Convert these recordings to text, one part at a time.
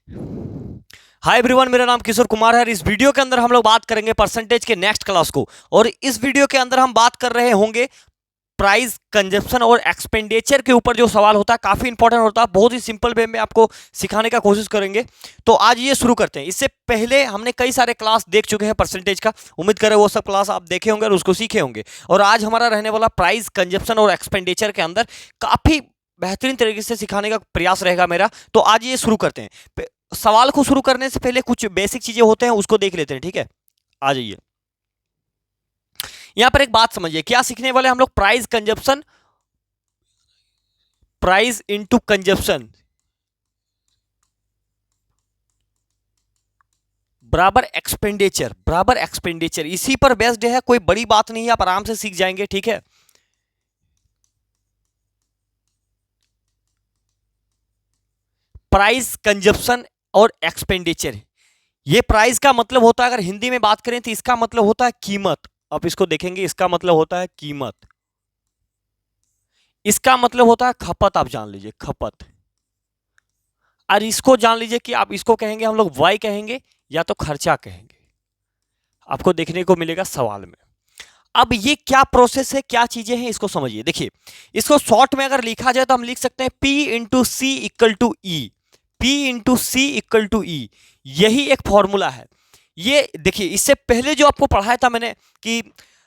Hi everyone, मेरा नाम किशोर कुमार है। इस वीडियो के अंदर हम लोग बात करेंगे परसेंटेज के नेक्स्ट क्लास को। और इस वीडियो के अंदर हम बात कर रहे होंगे प्राइस, कंजप्शन और एक्सपेंडिचर के ऊपर। जो सवाल होता है काफी इंपॉर्टेंट होता है, बहुत ही सिंपल वे में आपको सिखाने का कोशिश करेंगे। तो आज ये शुरू करते हैं। इससे पहले हमने कई सारे क्लास देख चुके हैं परसेंटेज का, उम्मीद करें वो सब क्लास आप देखे होंगे और उसको सीखे होंगे। और आज हमारा रहने वाला प्राइस, कंजप्शन और एक्सपेंडिचर के अंदर काफी बेहतरीन तरीके से सिखाने का प्रयास रहेगा मेरा। तो आज ये शुरू करते हैं। सवाल को शुरू करने से पहले कुछ बेसिक चीजें होते हैं, उसको देख लेते हैं, ठीक है। आ जाइए। यहां पर एक बात समझिए, क्या सीखने वाले हम लोग? Price consumption, price into consumption बराबर एक्सपेंडिचर, बराबर एक्सपेंडिचर। इसी पर बेस्ड है, कोई बड़ी बात नहीं है, आप आराम से सीख जाएंगे, ठीक है। प्राइस, कंजप्शन और एक्सपेंडिचर, ये प्राइस का मतलब होता है, अगर हिंदी में बात करें तो इसका मतलब होता है कीमत। आप इसको देखेंगे, इसका मतलब होता है कीमत। इसका मतलब होता है खपत, आप जान लीजिए खपत। और इसको जान लीजिए कि आप इसको कहेंगे हम लोग वाई कहेंगे या तो खर्चा कहेंगे, आपको देखने को मिलेगा सवाल में। अब ये क्या प्रोसेस है, क्या चीजें हैं, इसको समझिए। देखिए, इसको शॉर्ट में अगर लिखा जाए तो हम लिख सकते हैं P into c equal to e. P into c equal to e, यही एक फॉर्मूला है। ये देखिए, इससे पहले जो आपको पढ़ाया था मैंने कि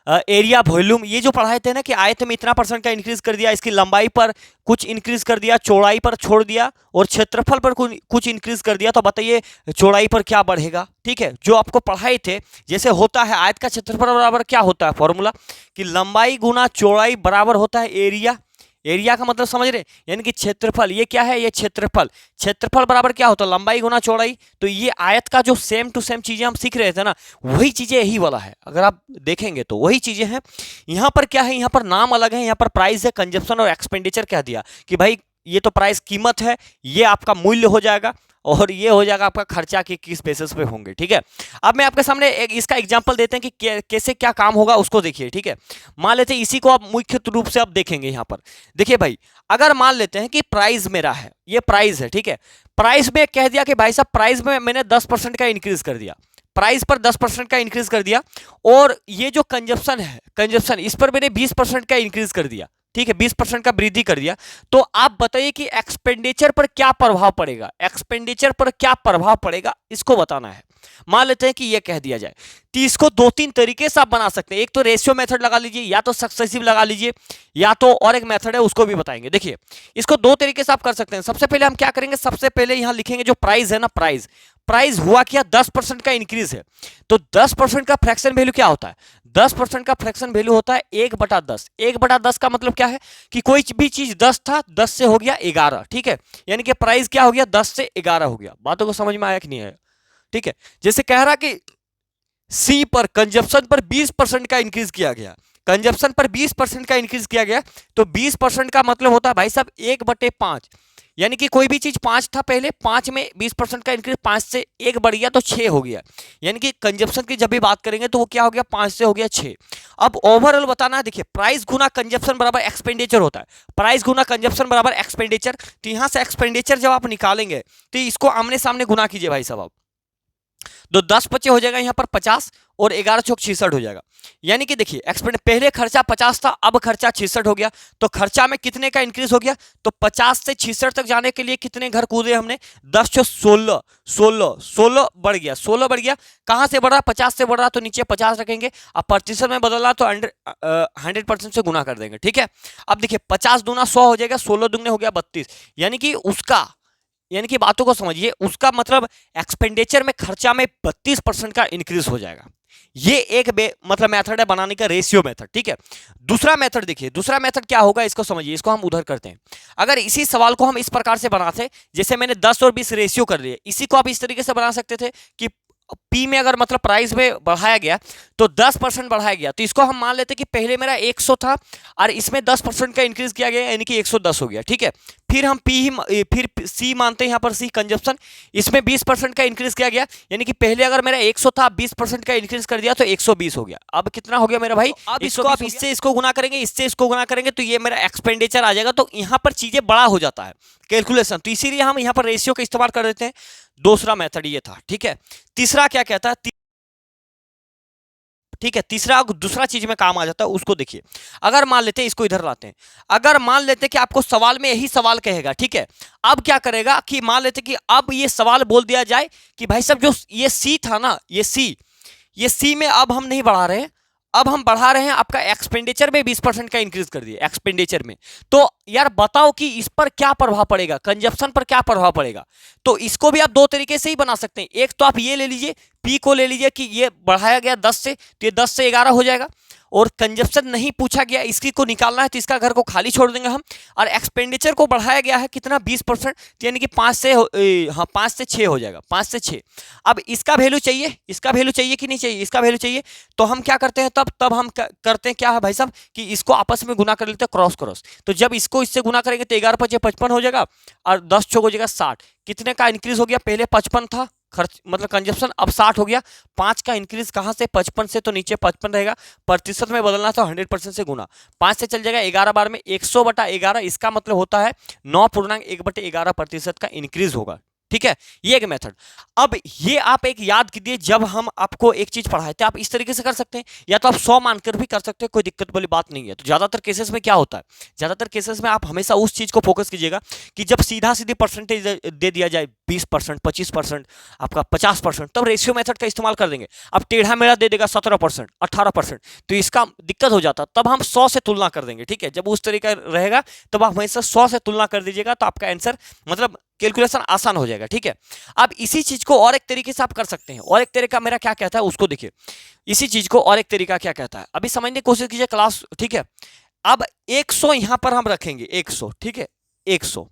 एरिया वॉल्यूम, ये जो पढ़ाए थे ना कि आयत में इतना परसेंट का इंक्रीज कर दिया, इसकी लंबाई पर कुछ इंक्रीज कर दिया, चौड़ाई पर छोड़ दिया और क्षेत्रफल पर कुछ इंक्रीज कर दिया, तो बताइए चौड़ाई पर क्या बढ़ेगा? ठीक है, जो आपको पढ़ाए थे। जैसे होता है आयत का क्षेत्रफल बराबर क्या होता है फॉर्मूला, कि लंबाई गुना चौड़ाई बराबर होता है एरिया। एरिया का मतलब समझ रहे, यानी कि क्षेत्रफल। ये क्या है? ये क्षेत्रफल। क्षेत्रफल बराबर क्या होता है? लंबाई गुना चौड़ाई। तो ये आयत का जो सेम टू सेम चीजें हम सीख रहे थे ना, वही चीजें यही वाला है। अगर आप देखेंगे तो वही चीजें हैं। यहां पर क्या है? यहां पर नाम अलग है। यहां पर प्राइस है, कंजप्शन और एक्सपेंडिचर कह दिया कि भाई ये तो प्राइस कीमत है, ये आपका मूल्य हो जाएगा, और ये हो जाएगा आपका खर्चा कि किस बेसिस पे होंगे, ठीक है। अब मैं आपके सामने एक इसका एग्जांपल देते हैं कि कैसे क्या काम होगा, उसको देखिए, ठीक है। मान लेते हैं इसी को आप मुख्य रूप से आप देखेंगे यहां पर। देखिए भाई, अगर मान लेते हैं कि प्राइस मेरा है, ये प्राइस है, ठीक है। प्राइस में कह दिया कि भाई साहब प्राइस में मैंने 10% का इंक्रीज कर दिया, प्राइस पर 10% का इंक्रीज कर दिया। और ये जो कंजप्शन है, कंजप्शन, इस पर मैंने 20% का इंक्रीज कर दिया, ठीक है, 20% का वृद्धि कर दिया। तो आप बताइए कि एक्सपेंडिचर पर क्या प्रभाव पड़ेगा, एक्सपेंडिचर पर क्या प्रभाव पड़ेगा, इसको बताना है। मान लेते हैं कि ये कह दिया जाए, तो इसको दो तीन तरीके से आप बना सकते हैं। एक तो रेशियो मेथड लगा लीजिए, या तो सक्सेसिव लगा लीजिए, या तो और एक मेथड है उसको भी बताएंगे। देखिए, इसको दो तरीके से आप कर सकते हैं। सबसे पहले हम क्या करेंगे, सबसे पहले यहां लिखेंगे जो प्राइस है ना, प्राइस, प्राइस हुआ क्या? 10% का इंक्रीज है। तो 10% का फ्रैक्शन वैल्यू क्या होता है? 10% का फ्रैक्शन वैल्यू होता है 1/10। 1/10 का मतलब क्या है कि कोई भी चीज 10 था, 10 से हो गया 11, ठीक है। यानी कि प्राइस क्या हो गया? 10 से 11 हो गया। बातों को समझ में आया कि नहीं आया? ठीक है। जैसे कह रहा कि सी पर, कंजप्शन पर 20% का इंक्रीज किया गया, कंजप्शन पर 20% का इंक्रीज किया गया। तो 20% का मतलब होता है भाई साहब 1/5। यानी कि कोई भी चीज 5 था पहले, 5 में 20% का इंक्रीज, 5 से 1 बढ़ गया तो 6 हो गया। यानी कि कंजप्शन की जब भी बात करेंगे तो वो क्या हो गया? 5 से हो गया 6। अब ओवरऑल बताना है। देखिए, प्राइस गुना कंजप्शन बराबर एक्सपेंडिचर होता है, प्राइस गुना कंजप्शन बराबर एक्सपेंडिचर। तो यहां से एक्सपेंडिचर जब आप निकालेंगे तो इसको आमने सामने गुना कीजिए भाई साहब। तो 10 बचे हो जाएगा यहाँ पर 50, और 11 चौक 66 हो जाएगा। यानी कि देखिए, एक्सपेंड पहले खर्चा 50 था, अब खर्चा 66 हो गया। तो खर्चा में कितने का इंक्रीज हो गया? तो 50 से 66 तक जाने के लिए कितने घर कूदे हमने? 10 चौक 16, 16, 16 बढ़ गया, 16 बढ़ गया। कहां से बढ़ रहा? 50 से बढ़ रहा, तो नीचे 50 रखेंगे। अब प्रतिशत में बदल रहा तो 100% से गुना कर देंगे, ठीक है। अब देखिए, 50 दूना 100 हो जाएगा, 16 दुगने हो गया 32। यानी कि उसका, यानी कि बातों को समझिए, उसका मतलब एक्सपेंडिचर में, खर्चा में 32% का इंक्रीज हो जाएगा। ये एक मतलब मेथड है बनाने का, रेशियो मेथड, ठीक है। दूसरा मेथड देखिए, दूसरा मेथड क्या होगा, इसको समझिए। इसको हम उधर करते हैं। अगर इसी सवाल को हम इस प्रकार से बनाते, जैसे मैंने 10 और 20 रेशियो कर लिए, इसी को आप इस तरीके से बना सकते थे कि पी में अगर मतलब प्राइस में बढ़ाया गया तो 10% बढ़ाया गया। तो इसको हम मान लेते कि पहले मेरा 100 था और इसमें 10% का इंक्रीज किया गया, यानी कि 110 हो गया, ठीक है। फिर हम फिर सी मानते हैं, यहाँ पर सी कंजप्शन, इसमें 20% का इंक्रीज किया गया, यानी कि पहले अगर मेरा 100 था, 20% का इंक्रीज कर दिया तो 120 हो गया। अब कितना हो गया मेरा भाई? अब इसको आप इससे इसको गुना करेंगे, इससे इसको गुना करेंगे तो ये मेरा एक्सपेंडिचर आ जाएगा। तो यहाँ पर चीजें बड़ा हो जाता है कैलकुलेशन, तो इसीलिए हम यहाँ पर रेशियो का इस्तेमाल कर देते हैं। दूसरा मेथड ये था, ठीक है। तीसरा क्या कहता है, ठीक है, तीसरा दूसरा चीज में काम आ जाता है, उसको देखिए। अगर मान लेते हैं, इसको इधर लाते हैं, अगर मान लेते हैं कि आपको सवाल में यही सवाल कहेगा, ठीक है। अब क्या करेगा कि मान लेते कि अब ये सवाल बोल दिया जाए कि भाई साहब जो ये सी था ना, ये सी में अब हम नहीं बढ़ा रहे हैं, अब हम बढ़ा रहे हैं आपका एक्सपेंडिचर में 20% का इंक्रीज कर दिए एक्सपेंडिचर में। तो यार बताओ कि इस पर क्या प्रभाव पड़ेगा, कंजप्शन पर क्या प्रभाव पड़ेगा। तो इसको भी आप दो तरीके से ही बना सकते हैं। एक तो आप ये ले लीजिए, पी को ले लीजिए कि ये बढ़ाया गया 10 से, तो ये 10 से 11 हो जाएगा। और कंजप्शन नहीं पूछा गया, इसकी को निकालना है तो इसका घर को खाली छोड़ देंगे हम। और एक्सपेंडिचर को बढ़ाया गया है कितना, 20%, यानी कि 5 से 6 हो जाएगा, 5 से 6। अब इसका वैल्यू चाहिए, इसका वैल्यू चाहिए कि नहीं चाहिए, इसका वैल्यू चाहिए। तो हम क्या करते हैं, तब हम करते हैं क्या है भाई साहब कि इसको आपस में गुना कर लेते हैं, क्रॉस। तो जब इसको इससे गुना करेंगे तो 11 5 55 हो जाएगा, और 10 चौक हो जाएगा 60। कितने का इंक्रीज हो गया, पहले 55 था खर्च मतलब कंजप्शन, अब 60 हो गया। 5 का इंक्रीज कहां से, 55 से, तो नीचे 55 रहेगा, प्रतिशत में बदलना तो 100% से गुना, 5 से चल जाएगा 11 बार में 100/11। इसका मतलब होता है 9.1/11% का इंक्रीज होगा, ठीक है। ये एक मेथड। अब ये आप एक याद कीजिए, जब हम आपको एक चीज पढ़ाए थे आप इस तरीके से कर सकते हैं, या तो आप 100 मानकर भी कर सकते हैं, कोई दिक्कत वाली बात नहीं है। तो ज्यादातर केसेस में क्या होता है, ज्यादातर केसेस में आप हमेशा उस चीज को फोकस कीजिएगा कि जब सीधा सीधी परसेंटेज दे दिया जाए 20%, 25%, आपका 50%, तब रेशियो मेथड का इस्तेमाल कर देंगे। अब टेढ़ा मेढ़ा दे देगा 17%, 18%, तो इसका दिक्कत हो जाता, तब हम 100 से तुलना कर देंगे, ठीक है। जब उस तरीका रहेगा तब आप हमेशा 100 से तुलना कर दीजिएगा, तो आपका आंसर मतलब कैलकुलेशन आसान हो जाएगा, ठीक है। अब इसी चीज को और एक तरीके से आप कर सकते हैं, और एक तरीका मेरा क्या कहता है उसको देखिए। इसी चीज को और एक तरीका क्या कहता है, अभी समझने की कोशिश कीजिए क्लास, ठीक है। अब 100 यहां पर हम रखेंगे, 100, ठीक है, 100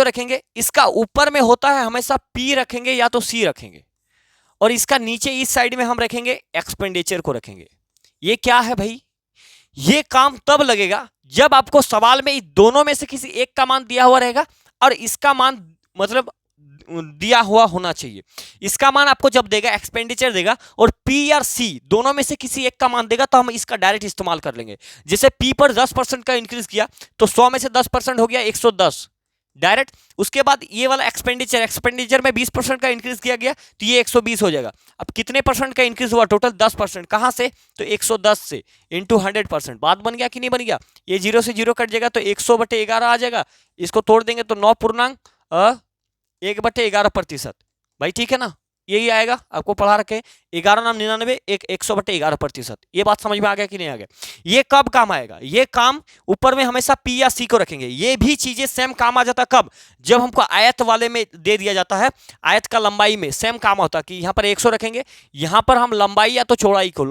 रखेंगे। इसका ऊपर में होता है हमेशा पी रखेंगे या तो सी रखेंगे, और इसका नीचे इस साइड में हम रखेंगे एक्सपेंडिचर को रखेंगे। ये क्या है भाई, ये काम तब लगेगा जब आपको सवाल में दोनों में से किसी एक का मान दिया हुआ रहेगा, और इसका मान मतलब दिया हुआ होना चाहिए। इसका मान आपको जब देगा, एक्सपेंडिचर देगा, और पी या सी दोनों में से किसी एक का मान देगा, तो हम इसका डायरेक्ट इस्तेमाल कर लेंगे। जैसे पी पर 10% का इंक्रीज किया तो 100 में से 10% हो गया 110 डायरेक्ट। उसके बाद ये वाला एक्सपेंडिचर में 20% का इंक्रीज किया गया तो ये 120 हो जाएगा। अब कितने परसेंट का इंक्रीज हुआ, टोटल 10%। कहां से, तो 110 से इंटू 100%। बात बन गया कि नहीं बन गया, ये 0 से 0 कट जाएगा तो 100/11 आ जाएगा। इसको तोड़ देंगे तो 9.1/11%। भाई ठीक है ना, यही आएगा, आपको पढ़ा रखे 11×99 100/11%। ये बात समझ में आ गया कि नहीं आ गया। ये कब काम आएगा, ये काम ऊपर में हमेशा पी या सी को रखेंगे। ये भी चीजें सेम काम आ जाता है कब, जब हमको आयत वाले में दे दिया जाता है, आयत का लंबाई में सेम काम होता है कि यहाँ पर 100 रखेंगे, यहाँ पर हम लंबाई या तो चौड़ाई को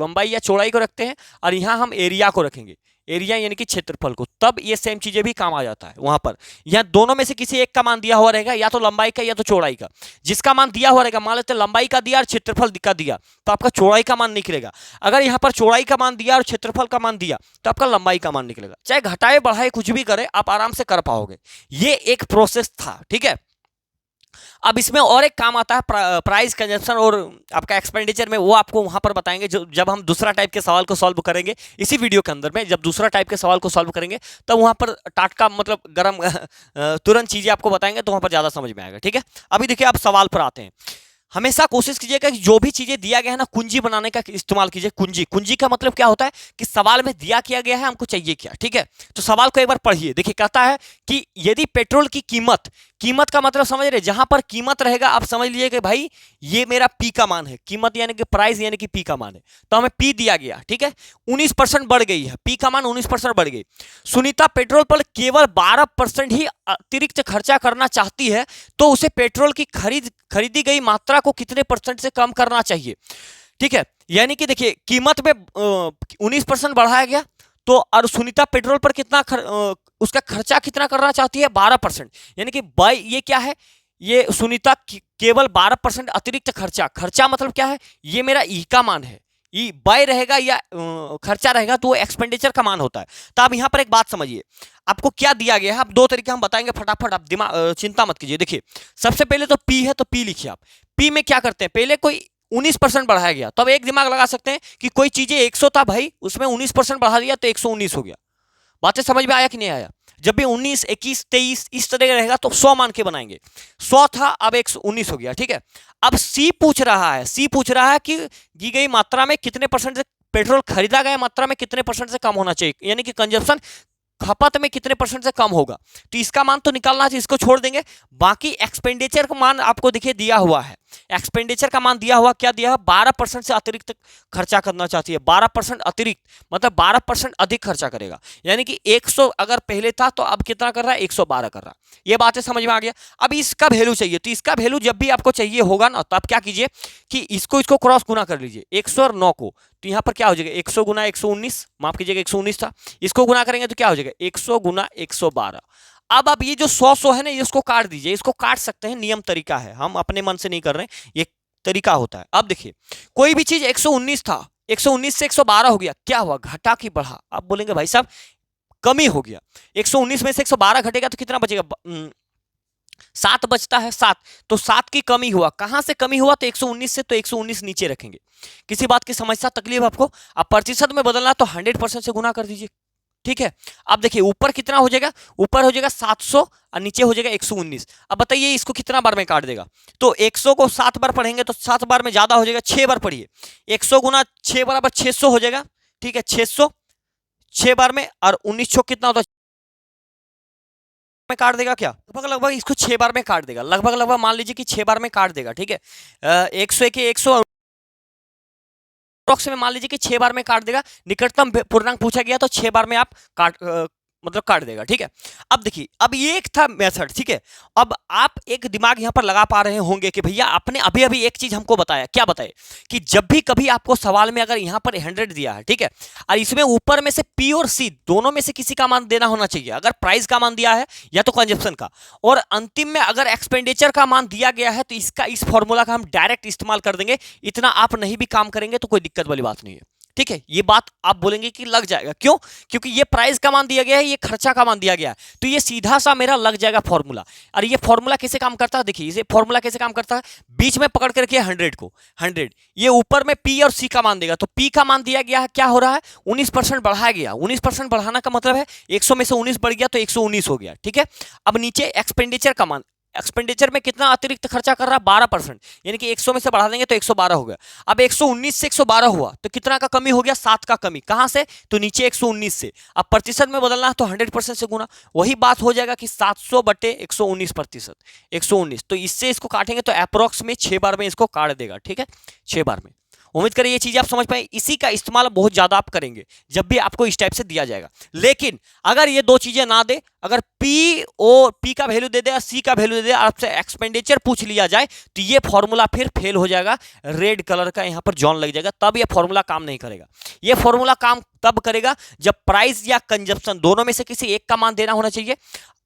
रखते हैं, और यहाँ हम एरिया को रखेंगे, एरिया यानी कि क्षेत्रफल को, तब ये सेम चीजें भी काम आ जाता है वहां पर। यह दोनों में से किसी एक का मान दिया हुआ रहेगा, या तो लंबाई का या तो चौड़ाई का। जिसका मान दिया हुआ रहेगा, मान लेते लंबाई का दिया और क्षेत्रफल का दिया, तो आपका चौड़ाई का मान निकलेगा। अगर यहाँ पर चौड़ाई का मान दिया और क्षेत्रफल का मान दिया तो आपका लंबाई का मान निकलेगा। चाहे घटाए बढ़ाए कुछ भी करे, आप आराम से कर पाओगे। ये एक प्रोसेस था, ठीक है। अब इसमें और एक काम आता है प्राइस, कंजप्शन और आपका एक्सपेंडिचर में, वो आपको वहां पर बताएंगे जब हम दूसरा टाइप के सवाल को सॉल्व करेंगे इसी वीडियो के अंदर में। जब दूसरा टाइप के सवाल को सॉल्व करेंगे तब वहां पर टाटका मतलब गरम तुरंत चीजें आपको बताएंगे, तो वहां पर ज्यादा समझ में आएगा, ठीक है। अभी देखिए आप सवाल पर आते हैं। हमेशा कोशिश कीजिएगा कि जो भी चीजें दिया गया है ना, कुंजी बनाने का इस्तेमाल कीजिए। कुंजी का मतलब क्या होता है कि सवाल में दिया किया गया है, हमको चाहिए क्या, ठीक है। तो सवाल को एक बार पढ़िए, देखिए कहता है कि यदि पेट्रोल की कीमत का मतलब समझ रहे, जहां पर कीमत रहेगा आप समझ लीजिए कि भाई ये मेरा पी का मान है, कीमत यानी कि प्राइस यानी कि पी का मान है, तो हमें पी दिया गया, ठीक है। 19% बढ़ गई है, पी का मान 19% बढ़ गई। सुनीता पेट्रोल पर केवल 12% ही अतिरिक्त खर्चा करना चाहती है, तो उसे पेट्रोल की खरीदी गई मात्रा को कितने % से कम करना चाहिए, ठीक है। यानी कि देखिए कीमत में 19% बढ़ाया गया, तो और सुनीता पेट्रोल पर कितना उसका खर्चा कितना करना चाहती है, 12%। यानी कि बाई ये क्या है, ये सुनीता केवल 12% अतिरिक्त खर्चा मतलब क्या है, ये मेरा ई का मान है, ये व्यय रहेगा या खर्चा रहेगा तो वो एक्सपेंडिचर का मान होता है। तो आप यहाँ पर एक बात समझिए, आपको क्या दिया गया है, आप दो तरीके हम बताएंगे फटाफट, आप दिमाग चिंता मत कीजिए। देखिए सबसे पहले तो पी है, तो पी लिखिए आप। पी में क्या करते हैं, पहले कोई 19% बढ़ाया गया तो अब एक दिमाग लगा सकते हैं कि कोई चीजें 100 था भाई, उसमें 19% बढ़ा दिया तो 119 हो गया। बातें समझ में आया कि नहीं आया? जब भी 19, 21, 23 इस तरह का रहेगा तो 100 मान के बनाएंगे। 100 था अब 119 हो गया, ठीक है। अब सी पूछ रहा है, सी पूछ रहा है कि दी गई मात्रा में कितने परसेंट से पेट्रोल खरीदा गया मात्रा में कितने परसेंट से कम होना चाहिए, यानी कि कंजप्शन खपत में कितने परसेंट से कम होगा। तो इसका मान तो निकालना है, इसको छोड़ देंगे। बाकी एक्सपेंडिचर का मान आपको देखिए दिया हुआ है, एक्सपेंडिचर का मान दिया हुआ क्या दिया है, 12% से अतिरिक्त खर्चा करना चाहती है। 12% अतिरिक्त मतलब 12% अधिक खर्चा करेगा, यानी कि 100 अगर पहले था तो अब कितना कर रहा है, 112 कर रहा है। ये बातें समझ में आ गया। अब इसका वैल्यू चाहिए, तो इसका वैल्यू जब भी आपको चाहिए होगा ना, तो आप क्या कीजिए कि इसको क्रॉस गुना कर लीजिए 100 और 9 को। तो यहाँ पर क्या हो जाएगा, 100 गुना 119, माफ कीजिएगा 119 था, इसको गुना करेंगे तो क्या हो जाएगा 100 गुना 112। अब ये जो 100 है ना, इसको काट दीजिए, इसको काट सकते हैं, नियम तरीका है, हम अपने मन से नहीं कर रहे हैं, ये तरीका होता है। अब देखिए कोई भी चीज 119 था, 119 से 112 हो गया, क्या हुआ, घटा कि बढ़ा? आप बोलेंगे भाई साहब कमी हो गया, 119 में से 112 घटेगा तो कितना बचेगा, 7 बचता है, 7। तो 7 की कमी हुआ, कहां से कमी हुआ, तो 119 से, तो 119 नीचे रखेंगे। किसी बात की समस्या तकलीफ आपको? अब प्रतिशत में बदलना तो 100% से गुना कर दीजिए, ठीक है। अब देखिए ऊपर कितना हो जाएगा, ऊपर हो जाएगा 700 और नीचे हो जाएगा 119। अब बताइए इसको कितना बार में काट देगा, तो 100 को 7 बार पढ़ेंगे तो 7 बार में ज्यादा हो जाएगा, 6 बार पढ़िए, 100 गुना 6 बराबर 600 हो जाएगा, ठीक है। 600 6 बार में, और 19 छो कितना होता है, में काट देगा क्या, लगभग लगभग इसको 6 बार में काट देगा, लगभग लगभग मान लीजिए कि 6 बार में काट देगा, ठीक है। 100 के 100 में मान लीजिए कि 6 बार में काट देगा, निकटतम पूर्णांक पूछा गया तो 6 बार में आप मतलब काट देगा, ठीक है। अब देखिए अब ये एक था मेथड, ठीक है। अब आप एक दिमाग यहां पर लगा पा रहे होंगे कि भैया आपने अभी अभी एक चीज हमको बताया, क्या बताए, कि जब भी कभी आपको सवाल में अगर यहां पर 100 दिया है, ठीक है, और इसमें ऊपर में से पी और सी दोनों में से किसी का मान देना होना चाहिए, अगर प्राइस का मान दिया है या तो कंजप्शन का, और अंतिम में अगर एक्सपेंडिचर का मान दिया गया है तो इसका इस फॉर्मूला का हम डायरेक्ट इस्तेमाल कर देंगे। इतना आप नहीं भी काम करेंगे तो कोई दिक्कत वाली बात नहीं है, ठीक है। ये बात आप बोलेंगे कि लग जाएगा, क्यों, क्योंकि ये प्राइस का मान दिया गया है, ये खर्चा का मान दिया गया है, तो ये सीधा सा मेरा लग जाएगा फॉर्मूला। और ये फॉर्मूला कैसे काम करता है, देखिए ये फॉर्मूला कैसे काम करता है, बीच में पकड़ के रखिए 100 को, 100 ये ऊपर में पी और सी का मान देगा, तो पी का मान दिया गया है, क्या हो रहा है 19% बढ़ाया गया, 19% बढ़ाना का मतलब है 100 में से 19 बढ़ गया तो 119 हो गया, ठीक है। अब नीचे एक्सपेंडिचर का मान, एक्सपेंडिचर में कितना अतिरिक्त खर्चा कर रहा है 12%, यानी कि 100 में से बढ़ा देंगे तो 112 हो गया। अब 119 से 112 हुआ तो कितना का कमी हो गया, 7 का कमी, कहां से, तो नीचे 119 से। अब प्रतिशत में बदलना है तो 100% से गुना, वही बात हो जाएगा कि 700 बटे 119 प्रतिशत, 119। तो इससे इसको काटेंगे तो अप्रोक्स में 6 बार में इसको काट देगा, ठीक है, 6 बार में। उम्मीद करें ये चीजें आप समझ पाए, इसी का इस्तेमाल बहुत ज्यादा आप करेंगे जब भी आपको इस टाइप से दिया जाएगा। लेकिन अगर ये दो चीजें ना दे, अगर पी का वैल्यू दे दे और सी का वैल्यू दे दे, आपसे एक्सपेंडिचर पूछ लिया जाए तो ये फॉर्मूला फिर फेल हो जाएगा, रेड कलर का यहां पर जॉन लग जाएगा, तब ये फॉर्मूला काम नहीं करेगा। ये फॉर्मूला काम तब करेगा जब प्राइस या कंजप्शन दोनों में से किसी एक का मान देना होना चाहिए,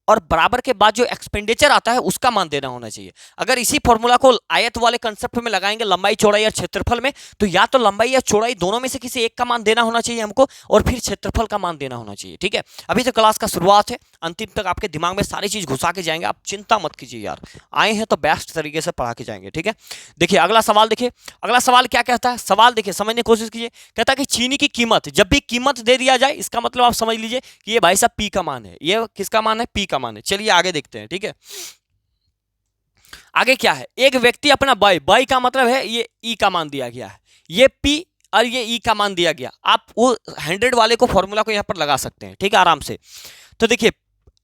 और बराबर के बाद जो एक्सपेंडिचर आता है उसका मान देना होना चाहिए। अगर इसी फॉर्मूला को आयत वाले कंसेप्ट में लगाएंगे, लंबाई चौड़ाई और क्षेत्रफल में, तो या तो लंबाई या चौड़ाई दोनों में से किसी एक का मान देना होना चाहिए हमको, और फिर क्षेत्रफल का मान देना होना चाहिए, ठीक है। अभी तो क्लास का शुरुआत है, अंतिम तक आपके दिमाग में सारी चीज घुसा के जाएंगे, आप चिंता मत कीजिए यार, आए हैं तो बेस्ट तरीके से पढ़ा के जाएंगे, ठीक है। देखिए अगला सवाल, देखिए अगला सवाल क्या कहता है, सवाल देखिए समझने की कोशिश कीजिए। कहता है कि चीनी की कीमत, जब भी कीमत दे दिया जाए इसका मतलब आप समझ लीजिए कि ये भाई साहब पी का मान है, ये किसका मान है, पी का मान है। चलिए आगे देखते हैं, ठीक है। आगे क्या है, एक व्यक्ति अपना बाई का मतलब है ये ई का मान दिया गया है, ये पी और ये ई का मान दिया गया। आप वो 100 वाले को फॉर्मूला को यहां पर लगा सकते हैं, ठीक है, आराम से। तो देखिए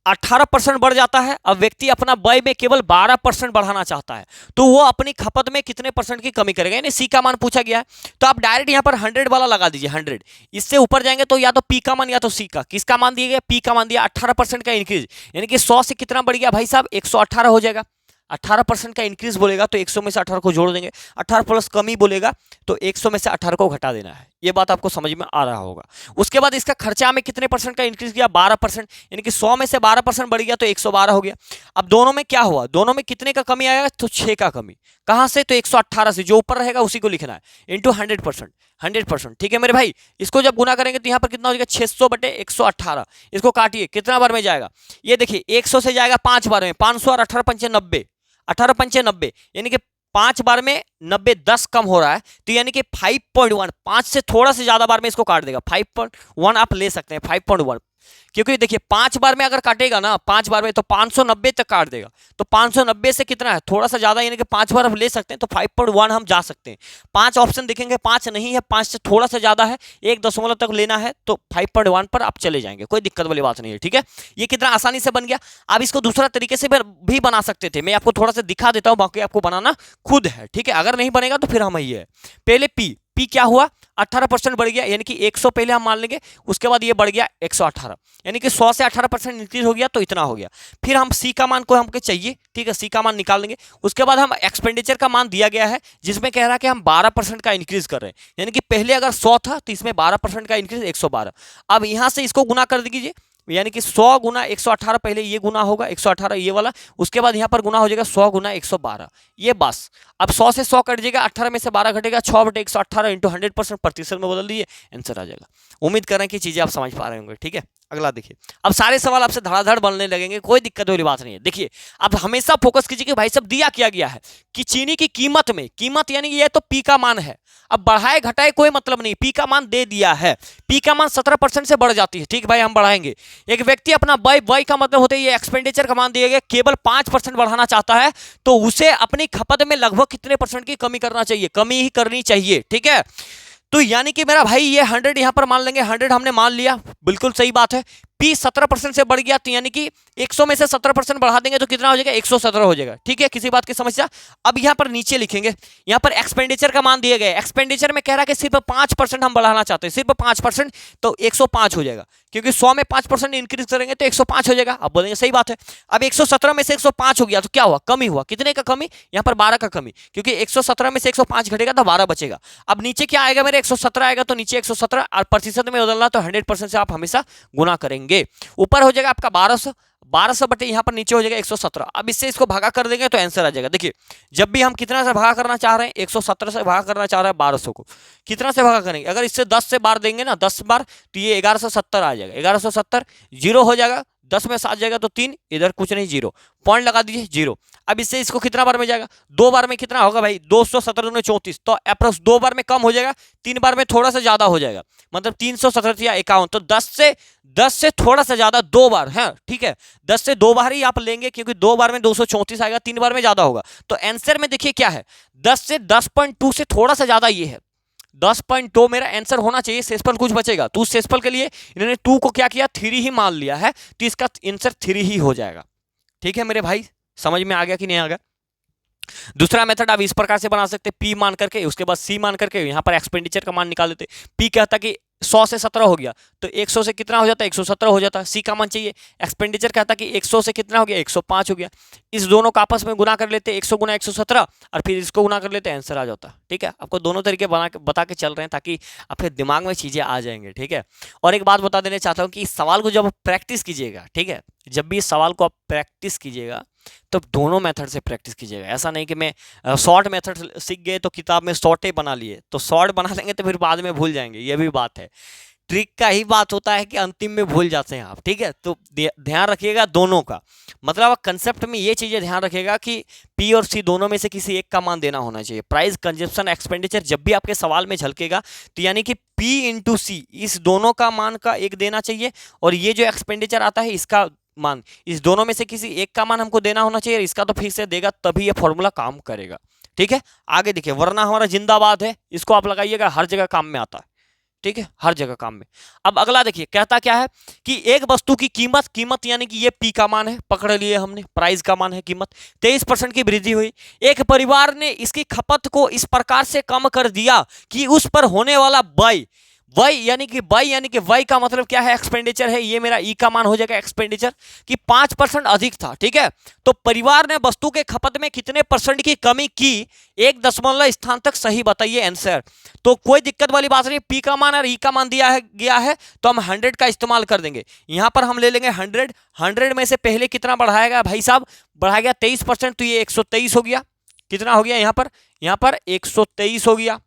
18% बढ़ जाता है, अब व्यक्ति अपना बाई में केवल 12% बढ़ाना चाहता है, तो वो अपनी खपत में कितने परसेंट की कमी करेगा, यानी सी का मान पूछा गया है, तो आप डायरेक्ट यहां पर 100 वाला लगा दीजिए, 100। इससे ऊपर जाएंगे तो या तो पी का मान या तो सी का, किसका मान दिया गया, पी का मान दिया, 18% का इंक्रीज, यानी कि 100 से कितना बढ़ गया भाई साहब 118 हो जाएगा। 18% का इंक्रीज बोलेगा तो 100 में से 18 को जोड़ देंगे, 18 प्लस कमी बोलेगा तो 100 में से 18 को घटा देना है, ये बात आपको समझ में आ रहा होगा। उसके बाद इसका खर्चा में कितने परसेंट का इंक्रीज किया, 12%, यानी कि 100 में से 12% बढ़ गया तो 112 हो गया। अब दोनों में क्या हुआ, दोनों में कितने का कमी आएगा, तो 6 का कमी। कहां से, तो 118 से, जो ऊपर रहेगा उसी को लिखना है, इंटू 100%, 100%। ठीक है मेरे भाई, इसको जब गुना करेंगे तो यहाँ पर कितना हो जाएगा, 600 बटे 118। इसको काटिए, कितना बार में जाएगा, ये देखिए 100 से जाएगा 5 बार में, 500 और 18 पंचे 90, 18 पंचे 90, यानी कि 5 बार में 90, 10 कम हो रहा है, तो यानी कि 5.1, 5 से थोड़ा से ज्यादा बार में इसको काट देगा। 5.1 आप ले सकते हैं, 5.1, क्योंकि देखिए 5 बार में अगर काटेगा ना, 5 बार में तो 590 तक काट देगा। तो 590 से कितना है, थोड़ा सा ज्यादा, यानी कि 5 बार हम ले सकते हैं, तो 5.1 हम जा सकते हैं। 5 ऑप्शन दिखेंगे, 5 नहीं है, 5 से थोड़ा सा ज्यादा है, 1 दशमलव तक लेना है, तो 5.1 पर आप चले जाएंगे, कोई दिक्कत वाली बात नहीं है। ठीक है, ये कितना आसानी से बन गया। आप इसको दूसरा तरीके से भी बना सकते थे, मैं आपको थोड़ा सा दिखा देता हूं, बाकी आपको बनाना खुद है। ठीक है, अगर नहीं बनेगा तो फिर हम ही है। पहले पी क्या हुआ, 18% बढ़ गया, यानी कि 100 पहले हम मान लेंगे, उसके बाद ये बढ़ गया 118, यानी कि 100 से 18% इंक्रीज हो गया, तो इतना हो गया। फिर हम सी का मान को हमको चाहिए, ठीक है, सी का मान निकाल लेंगे। उसके बाद हम एक्सपेंडिचर का मान दिया गया है, जिसमें कह रहा है कि हम 12% का इंक्रीज कर रहे हैं, यानी कि पहले अगर 100 था तो इसमें 12% का इंक्रीज 112। अब यहां से इसको गुना कर दीजिए, यानी कि 100 गुना 118, पहले ये गुना होगा 118 ये वाला, उसके बाद यहाँ पर गुना हो जाएगा 100 गुना 112, ये बस। अब 100 से 100 कट जाएगा, 18 में से 12 घटेगा, 6 बटे 118 इंटू 100% प्रतिशत में बदल दीजिए, आंसर आ जाएगा। उम्मीद करें कि चीजें आप समझ पा रहे होंगे। ठीक है, अगला देखिए, अब सारे सवाल आपसे धड़ाधड़ बनने लगेंगे, कोई दिक्कत वाली बात नहीं है। देखिए, अब हमेशा फोकस कीजिए कि भाई साहब दिया क्या गया है कि चीनी की कीमत में, कीमत यानी कि ये तो पी का मान है, अब बढ़ाए घटाए कोई मतलब नहीं, पी का मान दे दिया है, पी का मान 17% से बढ़ जाती है। ठीक भाई, हम बढ़ाएंगे। एक व्यक्ति अपना वाई का मतलब होता है ये एक्सपेंडिचर का मान दिया गया, केवल 5% बढ़ाना चाहता है, तो उसे अपनी खपत में लगभग कितने परसेंट की कमी करना चाहिए, कमी ही करनी चाहिए। ठीक है, तो यानी कि मेरा भाई ये 100 यहां पर मान लेंगे, 100 हमने मान लिया, बिल्कुल सही बात है। पी 17% से बढ़ गया, तो यानी कि 100 में से 17% बढ़ा देंगे तो कितना हो जाएगा, 117 हो जाएगा। ठीक है, किसी बात की समस्या। अब यहां पर नीचे लिखेंगे, यहां पर एक्सपेंडिचर का मान दिए गए, एक्सपेंडिचर में कह रहा है कि सिर्फ 5% हम बढ़ाना चाहते हैं, सिर्फ 5%, तो 105 हो जाएगा, क्योंकि 100 में 5% इंक्रीज करेंगे तो 105 हो जाएगा। अब बोलेंगे सही बात है। अब 117 में से 105 हो गया तो क्या हुआ, कमी हुआ, कितने का कमी, यहां पर 12 का कमी, क्योंकि 117 में से 105 घटेगा तो 12 बचेगा। अब नीचे क्या आएगा मेरे, 117 आएगा, तो नीचे 117, और प्रतिशत में बदलना तो 100% से आप हमेशा गुना करेंगे। ऊपर हो जाएगा आपका 1200, 1200 बटे यहाँ पर नीचे हो जाएगा 117। अब इससे इसको भागा कर देंगे तो आंसर आ जाएगा। देखिए, जब भी हम कितना से भागा करना चाह रहे हैं, 117 से भागा करना चाह रहे हैं 1200 को, कितना से भागा करेंगे, अगर इससे 10 से बार देंगे ना, 10 बार, तो ये 1170 आ जाएगा, 1170 जीरो हो जाएगा, 10 में 7 जाएगा तो 3, इधर कुछ नहीं, जीरो, पॉइंट लगा दीजिए, जीरो। अब इससे इसको कितना बार में जाएगा, 2 बार में कितना होगा भाई, 217 में 34, तो अप्रोक्स 2 बार में कम हो जाएगा, 3 बार में थोड़ा सा ज्यादा हो जाएगा, मतलब 317 या 51, तो 10 से थोड़ा सा ज्यादा 2 बार है। ठीक है, 10 से 2 बार ही आप लेंगे, क्योंकि 2 बार में 234 आएगा, 3 बार में ज्यादा होगा। तो आंसर में देखिए क्या है, 10 से 10.2 से थोड़ा सा ज्यादा ये है, 10.2 मेरा आंसर होना चाहिए। सेसफल कुछ बचेगा, तो सेसफल के लिए इन्होंने 2 को क्या किया, 3 ही मान लिया है, तो इसका आंसर 3 ही हो जाएगा। ठीक है मेरे भाई, समझ में आ गया कि नहीं आ गया। दूसरा मेथड आप इस प्रकार से बना सकते, पी मान करके, उसके बाद सी मान करके, यहां पर एक्सपेंडिचर का मान निकाल देते। पी कहता कि 100 से 17 हो गया, तो 100 से कितना हो जाता है, 117 हो जाता है। सी का मान चाहिए, एक्सपेंडिचर कहता कि 100 से कितना हो गया, 105 हो गया। इस दोनों का आपस में गुना कर लेते, 100 गुना 117, और फिर इसको गुना कर लेते, आंसर आ जाता। ठीक है, आपको दोनों तरीके बता के चल रहे हैं, ताकि आपके दिमाग में चीजें आ जाएंगे। ठीक है, और एक बात बता देना चाहता हूँ कि इस सवाल को जब प्रैक्टिस कीजिएगा, ठीक है, जब भी इस सवाल को आप प्रैक्टिस कीजिएगा, तो दोनों मेथड से प्रैक्टिस कीजिएगा। ऐसा नहीं कि मैं शॉर्ट मेथड सीख गए तो किताब में शॉर्ट ही बना लिए, तो शॉर्ट बना लेंगे तो फिर बाद में भूल जाएंगे, ये भी बात है। ट्रिक का ही बात होता है कि अंतिम में भूल जाते हैं आप। ठीक है, तो ध्यान रखिएगा दोनों का, मतलब कंसेप्ट में ये चीजें ध्यान रखिएगा कि पी और सी दोनों में से किसी एक का मान देना होना चाहिए। प्राइस, कंजप्शन, एक्सपेंडिचर जब भी आपके सवाल में झलकेगा, तो यानी कि पी इंटू सी, इस दोनों का मान का एक देना चाहिए, और ये जो एक्सपेंडिचर आता है इसका मान, इस दोनों में से किसी एक का मान हमको देना होना चाहिए, इसका तो फिक्स से देगा, तभी ये फॉर्मूला काम करेगा। ठीक है, आगे देखिए, वरना हमारा जिंदाबाद है, इसको आप लगाइएगा, हर जगह काम में आता है। ठीक है, हर जगह काम में। अब अगला देखिए, कहता क्या है कि एक वस्तु की कीमत यानी कि ये पी का मान है, पकड़ लिए हमने, प्राइस का मान है कीमत, 23% की वृद्धि हुई। एक परिवार ने इसकी खपत को इस प्रकार से कम कर दिया कि उस पर होने वाला वाई यानी कि वाई का मतलब क्या है, एक्सपेंडिचर है। ये मेरा ई का मान हो जाएगा एक्सपेंडिचर कि 5% अधिक था, ठीक है। तो परिवार ने वस्तु के खपत में कितने परसेंट की कमी की, एक दशमलव स्थान तक सही बताइए आंसर। तो कोई दिक्कत वाली बात नहीं, पी का मान और ई का मान दिया गया है तो हम 100 का इस्तेमाल कर देंगे। यहां पर हम ले लेंगे 100 में से पहले कितना बढ़ाएगा भाई साहब, बढ़ा गया 23%, तो ये 123 हो गया। कितना हो गया यहां पर 123 हो गया।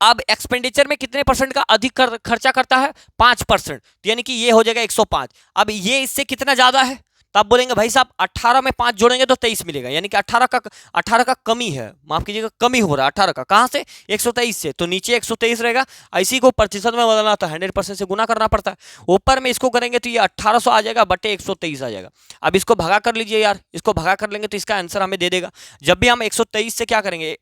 अब एक्सपेंडिचर में कितने परसेंट का अधिक खर्चा करता है, 5%, तो यानी कि ये हो जाएगा 105। अब ये इससे कितना ज्यादा है, तो आप बोलेंगे भाई साहब 18 में 5 जोड़ेंगे तो 23 मिलेगा, यानी कि 18 का कमी है, माफ कीजिएगा कमी हो रहा है 18 का, कहां से, 123 से, तो नीचे 123 रहेगा। इसी को प्रतिशत में बदलना तो 100% से गुना करना पड़ता है। ऊपर में इसको करेंगे तो ये 1800 आ जाएगा बटे 123 आ जाएगा। अब इसको भगा कर लीजिए यार, इसको भगा कर लेंगे तो इसका आंसर हमें दे देगा। जब भी हम 123 से क्या करेंगे,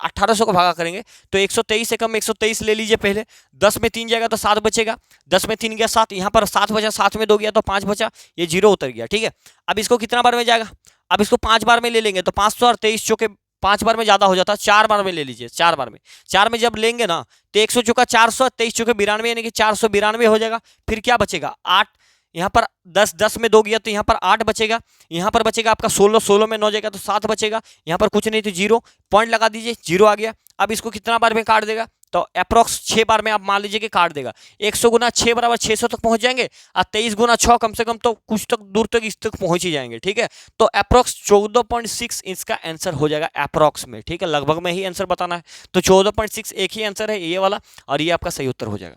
1800 को भागा करेंगे तो 123 से कम 123 ले लीजिए पहले, 10 में 3 जाएगा तो 7 बचेगा, 10 में 3 गया 7, यहाँ पर 7 बचा, 7 में 2 गया तो 5 बचा, ये 0 उतर गया, ठीक है। अब इसको कितना बार में जाएगा, अब इसको 5 बार में ले लेंगे तो 500 और 23 चौके 5 बार में ज्यादा हो जाता है, 4 बार में ले लीजिए, 4 बार में, 4 में जब लेंगे ना तो 100 चौका 400, 23 चौके 92, यानी कि 492 हो जाएगा। फिर क्या बचेगा 8, यहाँ पर 10 में 2 गया तो यहाँ पर 8 बचेगा, यहाँ पर बचेगा आपका 16 में 9 जाएगा तो 7 बचेगा, यहाँ पर कुछ नहीं तो 0, पॉइंट लगा दीजिए, 0 आ गया। अब इसको कितना बार में काट देगा, तो अप्रोक्स 6 बार में आप मान लीजिए कि काट देगा। 100 गुना 6 बराबर 600 तक पहुंच जाएंगे, और 23 गुना 6 कम से कम तो कुछ तक दूर तक इस तक पहुंच ही जाएंगे, ठीक है। तो अप्रोक्स 14.6 इसका आंसर हो जाएगा अप्रोक्स में, ठीक है, लगभग में ही आंसर बताना है। तो 14.6 एक ही आंसर है ये वाला, और ये आपका सही उत्तर हो जाएगा,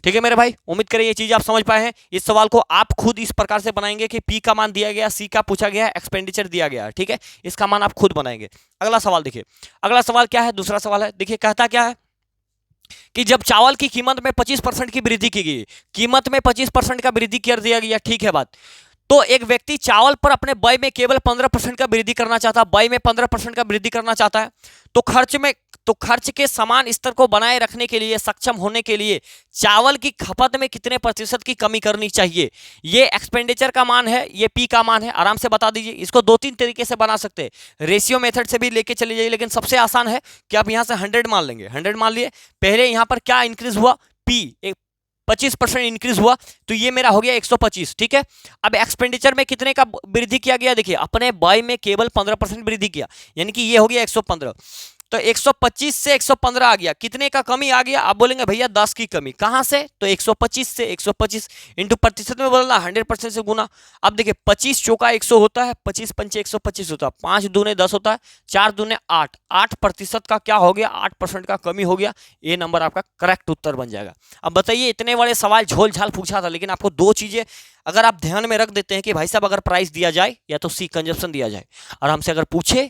ठीक है मेरे भाई। उम्मीद करें ये चीज आप समझ पाए हैं। इस सवाल को आप खुद इस प्रकार से बनाएंगे कि पी का मान दिया गया, सी का पूछा गया, एक्सपेंडिचर दिया गया, ठीक है, इसका मान आप खुद बनाएंगे। अगला सवाल देखिए, अगला सवाल क्या है, दूसरा सवाल है, देखिए कहता क्या है कि जब चावल की कीमत में 25% की वृद्धि की गई, कीमत में 25% का वृद्धि कर दिया गया, ठीक है बात, तो एक व्यक्ति चावल पर अपने व्यय में केवल 15% का वृद्धि करना चाहता है, व्यय में 15% का वृद्धि करना चाहता है, तो खर्च के समान स्तर को बनाए रखने के लिए सक्षम होने के लिए चावल की खपत में कितने प्रतिशत की कमी करनी चाहिए। ये एक्सपेंडिचर का मान है, ये पी का मान है, आराम से बता दीजिए। इसको 2-3 तरीके से बना सकते हैं, रेशियो मेथड से भी लेके चले जाइए, लेकिन सबसे आसान है कि आप यहां से 100 मान लेंगे, 100 मान लिए, पहले यहां पर क्या इंक्रीज हुआ, पी 25% इंक्रीज हुआ, तो ये मेरा हो गया 125, ठीक है। अब एक्सपेंडिचर में कितने का वृद्धि किया गया, देखिए अपने व्यय में केवल 15% वृद्धि किया, यानी कि ये हो गया 115, तो 125 से 115 आ गया, कितने का कमी आ गया, आप बोलेंगे भैया 10 की कमी, कहां से, तो 125 से, 125 इंटू प्रतिशत में बदलना, 100% से गुना। अब देखिए 25 चौका 100 होता है, 25 पंचे 125 होता है, 5 दूने 10 होता है, 4 दूने 8, 8% का क्या हो गया, 8% का कमी हो गया, ये नंबर आपका करेक्ट उत्तर बन जाएगा। अब बताइए इतने बड़े सवाल झोल झाल पूछा था, लेकिन आपको दो चीजें अगर आप ध्यान में रख देते हैं कि भाई साहब अगर प्राइस दिया जाए या तो सी कंजप्शन दिया जाए, और हमसे अगर पूछे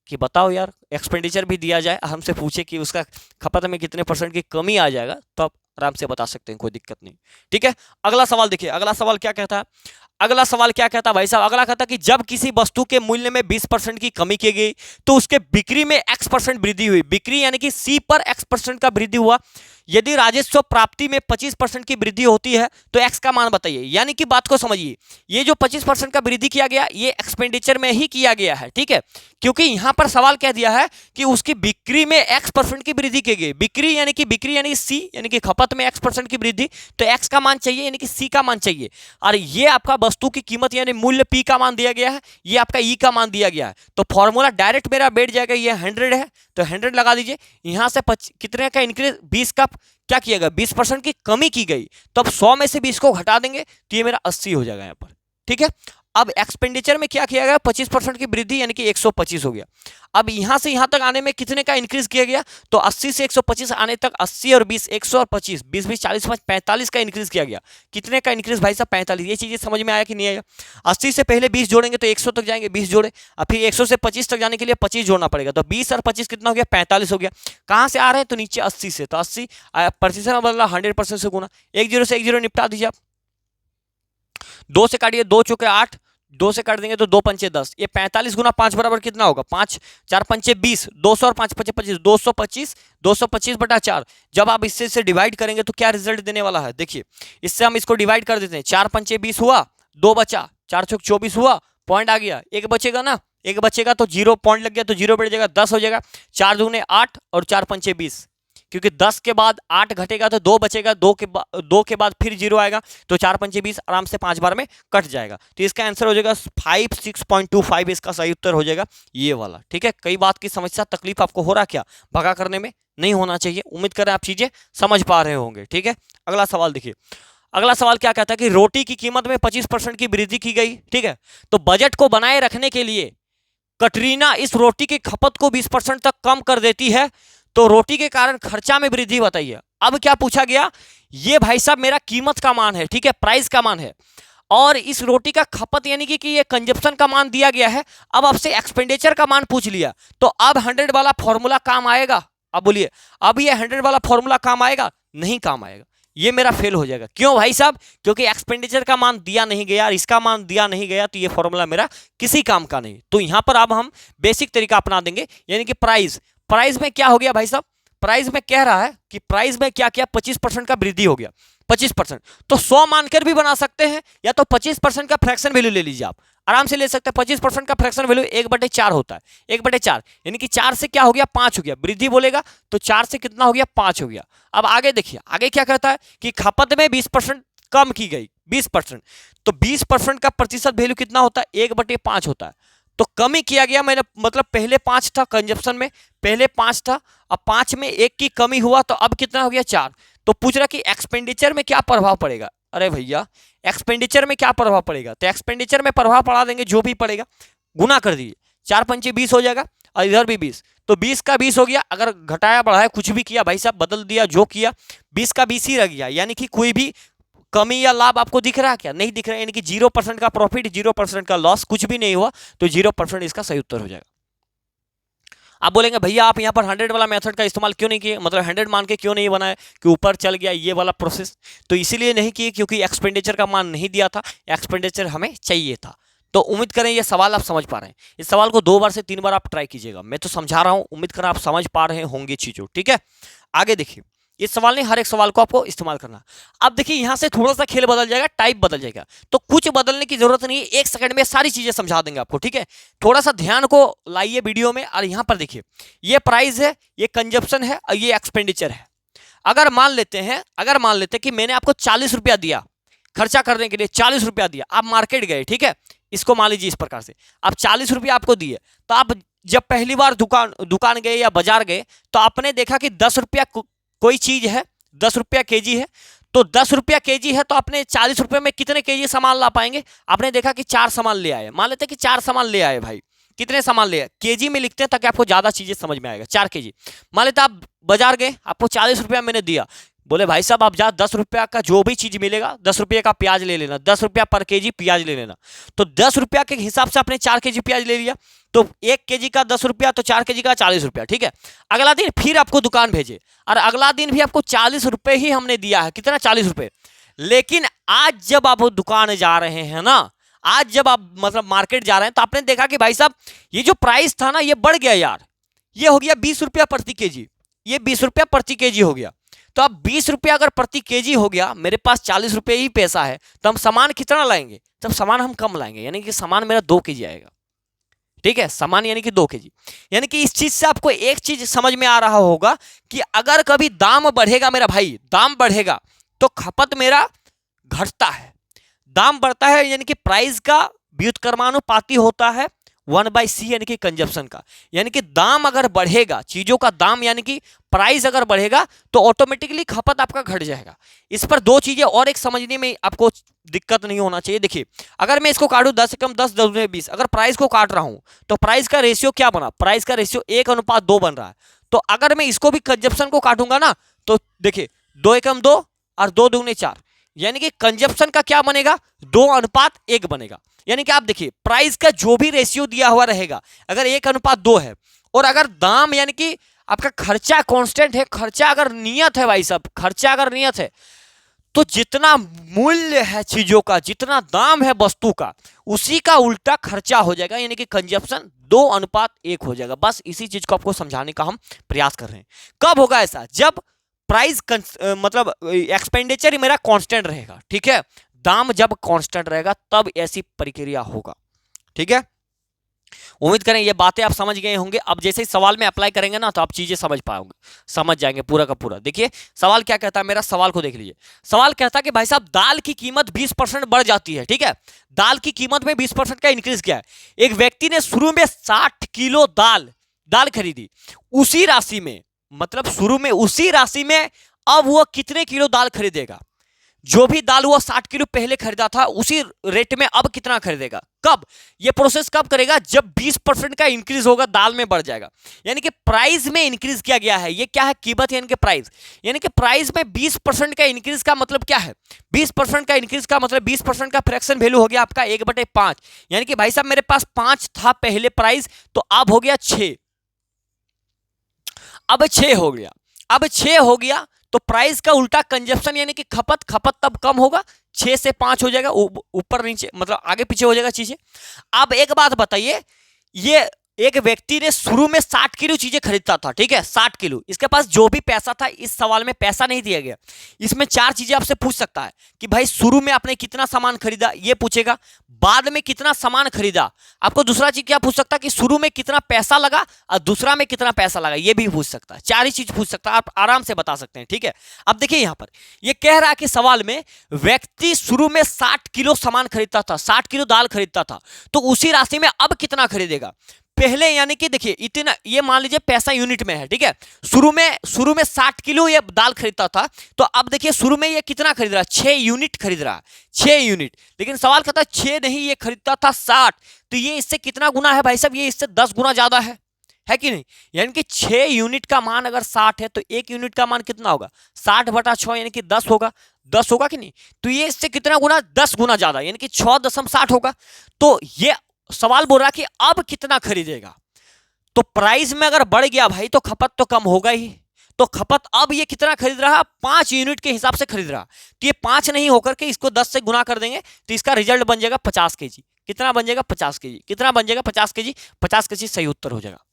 कि बताओ यार एक्सपेंडिचर भी दिया जाए, हमसे पूछे कि उसका खपत में कितने % की कमी आ जाएगा, तो आप आराम से बता सकते हैं, कोई दिक्कत नहीं, ठीक है। अगला सवाल देखिए, अगला सवाल क्या कहता है, अगला सवाल क्या कहता है भाई साहब, अगला कहता है कि जब किसी वस्तु के मूल्य में 20% की कमी की गई तो उसके बिक्री में x% वृद्धि हुई, बिक्री यानी कि सी पर x% का वृद्धि हुआ। यदि राजस्व प्राप्ति में 25% की वृद्धि होती है तो एक्स का मान बताइए। यानी कि बात को समझिए, ये जो 25% का वृद्धि किया गया ये एक्सपेंडिचर में ही किया गया है, ठीक है, क्योंकि यहां पर सवाल कह दिया है कि उसकी बिक्री में x% की वृद्धि की गई, बिक्री यानी सी यानी कि खपत में x% की वृद्धि, तो एक्स का मान चाहिए यानी कि सी का मान चाहिए, और ये आपका वस्तु की कीमत यानी मूल्य पी का मान दिया गया है, ये आपका ई का मान दिया गया है, तो फॉर्मूला डायरेक्ट मेरा बैठ जाएगा, ये 100 है तो 100 लगा दीजिए, यहां से कितने का इंक्रीज, 20 का क्या किया गया, 20% की कमी की गई, तो अब 100 में से 20 को घटा देंगे तो ये मेरा 80 हो जाएगा यहाँ पर, ठीक है। अब एक्सपेंडिचर में क्या किया गया, 25% की वृद्धि यानी कि 125 हो गया। अब यहां से यहां तक आने में कितने का इंक्रीज किया गया, तो 80 से 125 आने तक 80 और 20, 100 और 25, 20 20 40 5 45 का इंक्रीज किया गया। कितने का इंक्रीज भाई साहब, 45। ये चीजें समझ में आया कि नहीं आया। 80 से पहले 20 जोड़ेंगे तो 100 तक जाएंगे, 20 जोड़े, और फिर 100 से 25 तक जाने के लिए 25 जोड़ना पड़ेगा, तो 20 और 25 कितना हो गया, 45 हो गया। कहां से आ रहे हैं, तो नीचे 80 से, तो 80 प्रतिशत में बदला 100% से गुना, 1 0 से 1 0 निपटा दीजिए आप, 2 से काटिए, 2 चौके 8, 2 से काट देंगे तो 2 पंचे 10, ये 45 गुना 5 बराबर कितना होगा, 5 4 पंचे 20, 200 और 5 पंचे 25, 225, 225 बटा 4। जब आप इससे डिवाइड करेंगे तो क्या रिजल्ट देने वाला है, देखिए इससे हम इसको डिवाइड कर देते हैं, 4 पंचे 20 हुआ, 2 बचा, 4 चौक 24 हुआ, पॉइंट आ गया, एक बचेगा ना, एक बचेगा तो 0 पॉइंट लग गया तो 0 बैठ जाएगा, 10 हो जाएगा, 4 दूने 8 और 4 पंचे 20, क्योंकि 10 के बाद 8 घटेगा तो 2 बचेगा, 2 के बाद फिर 0 आएगा, तो 4 पंचे 20 आराम से 5 बार में कट जाएगा। तो इसका आंसर हो जाएगा 56.25, इसका सही उत्तर हो जाएगा ये वाला। ठीक है, कई बात की समस्या तकलीफ आपको हो रहा क्या भगा करने में, नहीं होना चाहिए। उम्मीद करें आप चीजें समझ पा रहे होंगे। ठीक है, अगला सवाल देखिए। अगला सवाल क्या कहता है कि रोटी की कीमत में 25% की वृद्धि की गई। ठीक है, तो बजट को बनाए रखने के लिए कटरीना इस रोटी की खपत को 20% तक कम कर देती है, तो रोटी के कारण खर्चा में वृद्धि बताइए। अब क्या पूछा गया, ये भाई साहब मेरा कीमत का मान है, ठीक है, प्राइस का मान है, और इस रोटी का खपत यानी कि ये कंजप्शन का मान दिया गया है। अब आपसे एक्सपेंडिचर का मान पूछ लिया, तो अब 100 वाला फॉर्मूला काम आएगा? अब बोलिए, अब ये 100 वाला फॉर्मूला काम आएगा? नहीं काम आएगा, ये मेरा फेल हो जाएगा। क्यों भाई साहब? क्योंकि एक्सपेंडिचर का मान दिया नहीं गया, इसका मान दिया नहीं गया, तो ये फॉर्मूला मेरा किसी काम का नहीं। तो यहां पर अब हम बेसिक तरीका अपना देंगे, यानी कि प्राइस। प्राइस में क्या हो गया भाई साहब? प्राइस में कह रहा है कि प्राइस में क्या किया, 25% का वृद्धि हो गया। 25%, तो 100 मानकर भी बना सकते हैं, या तो 25% का फ्रैक्शन वैल्यू ले लीजिए, आप आराम से ले सकते हैं। 25% का फ्रैक्शन वैल्यू 1/4 होता है, 1/4 यानी कि 4 से क्या हो गया, 5 हो गया। वृद्धि बोलेगा तो 4 से कितना हो गया, 5 हो गया। अब आगे देखिए, आगे क्या कहता है कि खपत में 20% कम की गई, 20%, तो 20% का प्रतिशत वैल्यू कितना होता है, 1/5 होता है। तो कमी किया गया, मैंने मतलब पहले 5 था कंजप्शन में, पहले 5 था, अब 5 में 1 की कमी हुआ, तो अब कितना हो गया, 4। तो पूछ रहा कि एक्सपेंडिचर में क्या प्रभाव पड़ेगा। अरे भैया, एक्सपेंडिचर में क्या प्रभाव पड़ेगा, तो एक्सपेंडिचर में प्रभाव पड़ा देंगे, जो भी पड़ेगा गुना कर दीजिए, 4 पंचे 20 हो जाएगा, और इधर भी 20, तो 20 का 20 हो गया। अगर घटाया बढ़ाया कुछ भी किया भाई साहब, बदल दिया जो किया, 20 का 20 ही रह गया, यानी कि कोई भी कमी या लाभ आपको दिख रहा है क्या, नहीं दिख रहा है, यानी कि 0% का प्रॉफिट, 0% का लॉस, कुछ भी नहीं हुआ, तो 0% इसका सही उत्तर हो जाएगा। आप बोलेंगे भैया आप यहाँ पर 100 वाला मेथड का इस्तेमाल क्यों नहीं किए, मतलब 100 मान के क्यों नहीं बनाए कि ऊपर चल गया ये वाला प्रोसेस। तो इसीलिए नहीं किए क्योंकि एक्सपेंडिचर का मान नहीं दिया था, एक्सपेंडिचर हमें चाहिए था। तो उम्मीद करें ये सवाल आप समझ पा रहे हैं। इस सवाल को 2 बार से 3 बार आप ट्राई कीजिएगा, मैं तो समझा रहा हूं, उम्मीद करें आप समझ पा रहे होंगे चीजों। ठीक है, आगे देखिए, इस सवाल ने हर एक सवाल को आपको इस्तेमाल करना। अब देखिए यहां से थोड़ा सा खेल बदल जाएगा, टाइप बदल जाएगा, तो कुछ बदलने की जरूरत नहीं है, 1 सेकंड में सारी चीजें समझा देंगे आपको। ठीक है, थोड़ा सा ध्यान को लाइए वीडियो में, और यहां पर देखिए, ये प्राइस है, ये कंजप्शन है, और ये एक्सपेंडिचर है। अगर मान लेते हैं कि मैंने आपको 40 रुपया दिया खर्चा करने के लिए, 40 रुपया दिया, आप मार्केट गए, ठीक है, इसको मान लीजिए इस प्रकार से, आप 40 रुपया आपको दिए, तो आप जब पहली बार दुकान गए या बाजार गए, तो आपने देखा कि 10 रुपया कोई चीज है, 10 रुपया केजी है, तो 10 रुपया केजी है, तो आपने 40 रुपये में कितने केजी सामान ला पाएंगे? आपने देखा कि 4 सामान ले आए, मान लेते कि 4 सामान ले आए भाई, कितने सामान ले आए, केजी में लिखते हैं ताकि आपको ज्यादा चीजें समझ में आएगा। 4 केजी, मान लेते आप बाजार गए, आपको 40 रुपया मैंने दिया, बोले भाई साहब आप जा 10 रुपया का जो भी चीज मिलेगा, 10 रुपये का प्याज ले लेना, 10 रुपया पर केजी प्याज ले लेना। तो 10 रुपया के हिसाब से आपने 4 केजी प्याज ले लिया, तो 1 केजी का 10 रुपया, तो 4 केजी का 40 रुपया। ठीक है, अगला दिन फिर आपको दुकान भेजे, और अगला दिन भी आपको 40 रुपये ही हमने दिया है, कितना, 40 रुपये। लेकिन आज जब आप दुकान जा रहे हैं ना, आज जब आप मतलब मार्केट जा रहे हैं, तो आपने देखा कि भाई साहब ये जो प्राइस था ना, ये बढ़ गया यार, ये हो गया 20 रुपया प्रति केजी, ये 20 रुपया प्रति केजी हो गया। तो अब 20 रुपया अगर प्रति केजी हो गया, मेरे पास 40 रुपये ही पैसा है, तो हम सामान कितना लाएंगे, तब सामान हम कम लाएंगे, यानी कि सामान मेरा 2 केजी आएगा। ठीक है, सामान यानी कि 2 केजी। यानी कि इस चीज से आपको एक चीज समझ में आ रहा होगा कि अगर कभी दाम बढ़ेगा मेरा भाई, दाम बढ़ेगा, तो खपत मेरा घटता है, दाम बढ़ता है, यानी कि प्राइस का व्युत्क्रमानुपाती होता है 1/c, यानी कि कंजप्शन का। यानी कि दाम अगर बढ़ेगा, चीजों का दाम यानी कि प्राइस अगर बढ़ेगा, तो ऑटोमेटिकली खपत आपका घट जाएगा। इस पर 2 चीजें और एक समझने में आपको दिक्कत नहीं होना चाहिए। देखिए, अगर मैं इसको काटूं 10 से कम 10, 10 में 20, अगर प्राइस को काट रहा हूं, तो प्राइस का रेशियो क्या बना, प्राइस का रेशियो 1:2 बन रहा है। तो अगर मैं इसको भी कंजप्शन को काटूंगा ना, तो देखिए 2 एकम 2 और 2 दूगुने 4, यानी कि कंजप्शन का क्या बनेगा, 2:1 बनेगा। यानी कि आप देखिए प्राइस का जो भी रेशियो दिया हुआ रहेगा, अगर 1:2 है, और अगर दाम यानी कि आपका खर्चा कांस्टेंट है, खर्चा अगर नियत है भाई साहब, खर्चा अगर नियत है, तो जितना मूल्य है चीजों का, जितना दाम है वस्तु का, उसी का उल्टा खर्चा हो जाएगा, यानी कि कंजप्शन 2:1 हो जाएगा। बस इसी चीज को आपको समझाने का हम प्रयास कर रहे हैं। कब होगा ऐसा, जब प्राइस मतलब एक्सपेंडिचर मेरा कांस्टेंट रहेगा। ठीक है, दाम जब कांस्टेंट रहेगा तब ऐसी प्रक्रिया होगा। ठीक है, उम्मीद करें ये बातें आप समझ गए होंगे। अब जैसे ही सवाल में अप्लाई करेंगे ना तो आप चीजें समझ पाओगे, समझ जाएंगे पूरा का पूरा। देखिए सवाल क्या कहता है, मेरा सवाल को देख लीजिए। सवाल कहता है कि भाई साहब दाल की कीमत 20% बढ़ जाती है, ठीक है। दाल की कीमत में 20% का इंक्रीज किया है। एक व्यक्ति ने शुरू में 60 किलो दाल दाल खरीदी, उसी राशि में, मतलब शुरू में उसी राशि में अब वो कितने किलो दाल खरीदेगा? जो भी दाल वो 60 किलो पहले खरीदा था उसी रेट में अब कितना खरीदेगा? कब? ये प्रोसेस कब करेगा? जब 20% का इंक्रीज होगा, दाल में बढ़ जाएगा। यानी कि प्राइस में इंक्रीज किया गया है। ये क्या है? कीमत यानी कि प्राइस। यानी कि प्राइस में 20% का इंक्रीज का मतलब क्या है? 20% का इंक्रीज का मतलब 20% का फ्रैक्शन वैल्यू हो गया आपका 1/5। यानी कि भाई साहब मेरे पास 5 था पहले प्राइस, तो अब हो गया 6। अब 6 हो गया। अब 6 हो गया तो प्राइस का उल्टा कंजप्शन यानी कि खपत तब कम होगा, 6 से 5 हो जाएगा, ऊपर नीचे मतलब आगे पीछे हो जाएगा चीजें। अब एक बात बताइए, ये एक व्यक्ति ने शुरू में 60 किलो चीजें खरीदता था, ठीक है, 60 किलो। इसके पास जो भी पैसा था, इस सवाल में पैसा नहीं दिया गया। इसमें 4 चीजें आपसे पूछ सकता है कि भाई शुरू में आपने कितना सामान खरीदा, ये पूछेगा। बाद में कितना सामान खरीदा, आपको दूसरा चीज क्या पूछ सकता है कि शुरू में कितना पैसा लगा और दूसरा में कितना पैसा लगा, ये भी पूछ सकता है। 4 ही चीज पूछ सकता है, आप आराम से बता सकते हैं, ठीक है। अब देखिए यहां पर ये कह रहा है कि सवाल में व्यक्ति शुरू में 60 किलो सामान खरीदता था, 60 किलो दाल खरीदता था, तो उसी राशि में अब कितना खरीदेगा? पहले यानी कि देखिए इतना, ये मान लीजिए पैसा यूनिट में है, ठीक है। शुरू में 60 किलो ये दाल खरीदता था, तो अब देखिए शुरू में ये कितना खरीद रहा है? 6 यूनिट खरीद रहा है, 6 यूनिट। लेकिन सवाल कहता है 6 नहीं, ये खरीदता था 60, तो ये इससे कितना गुना है भाई साहब? ये इससे 10 गुना ज्यादा है कि नहीं? यानी कि 6 यूनिट का मान अगर 60 है तो 1 यूनिट का मान कितना होगा? 60/6 यानी कि 10 होगा। 10 होगा कि नहीं? तो ये इससे कितना गुना? 10 गुना ज्यादा, यानी कि 6.60 होगा। तो ये सवाल बोल रहा है कि अब कितना खरीदेगा। तो प्राइस में अगर बढ़ गया भाई तो खपत तो कम होगा ही। तो खपत अब ये कितना खरीद रहा है? 5 यूनिट के हिसाब से खरीद रहा। तो ये 5 नहीं होकर के इसको 10 से गुना कर देंगे तो इसका रिजल्ट बन जाएगा 50 केजी। कितना बन जाएगा? 50 केजी। कितना बन जाएगा? 50 केजी। 50 केजी सही उत्तर हो जाएगा।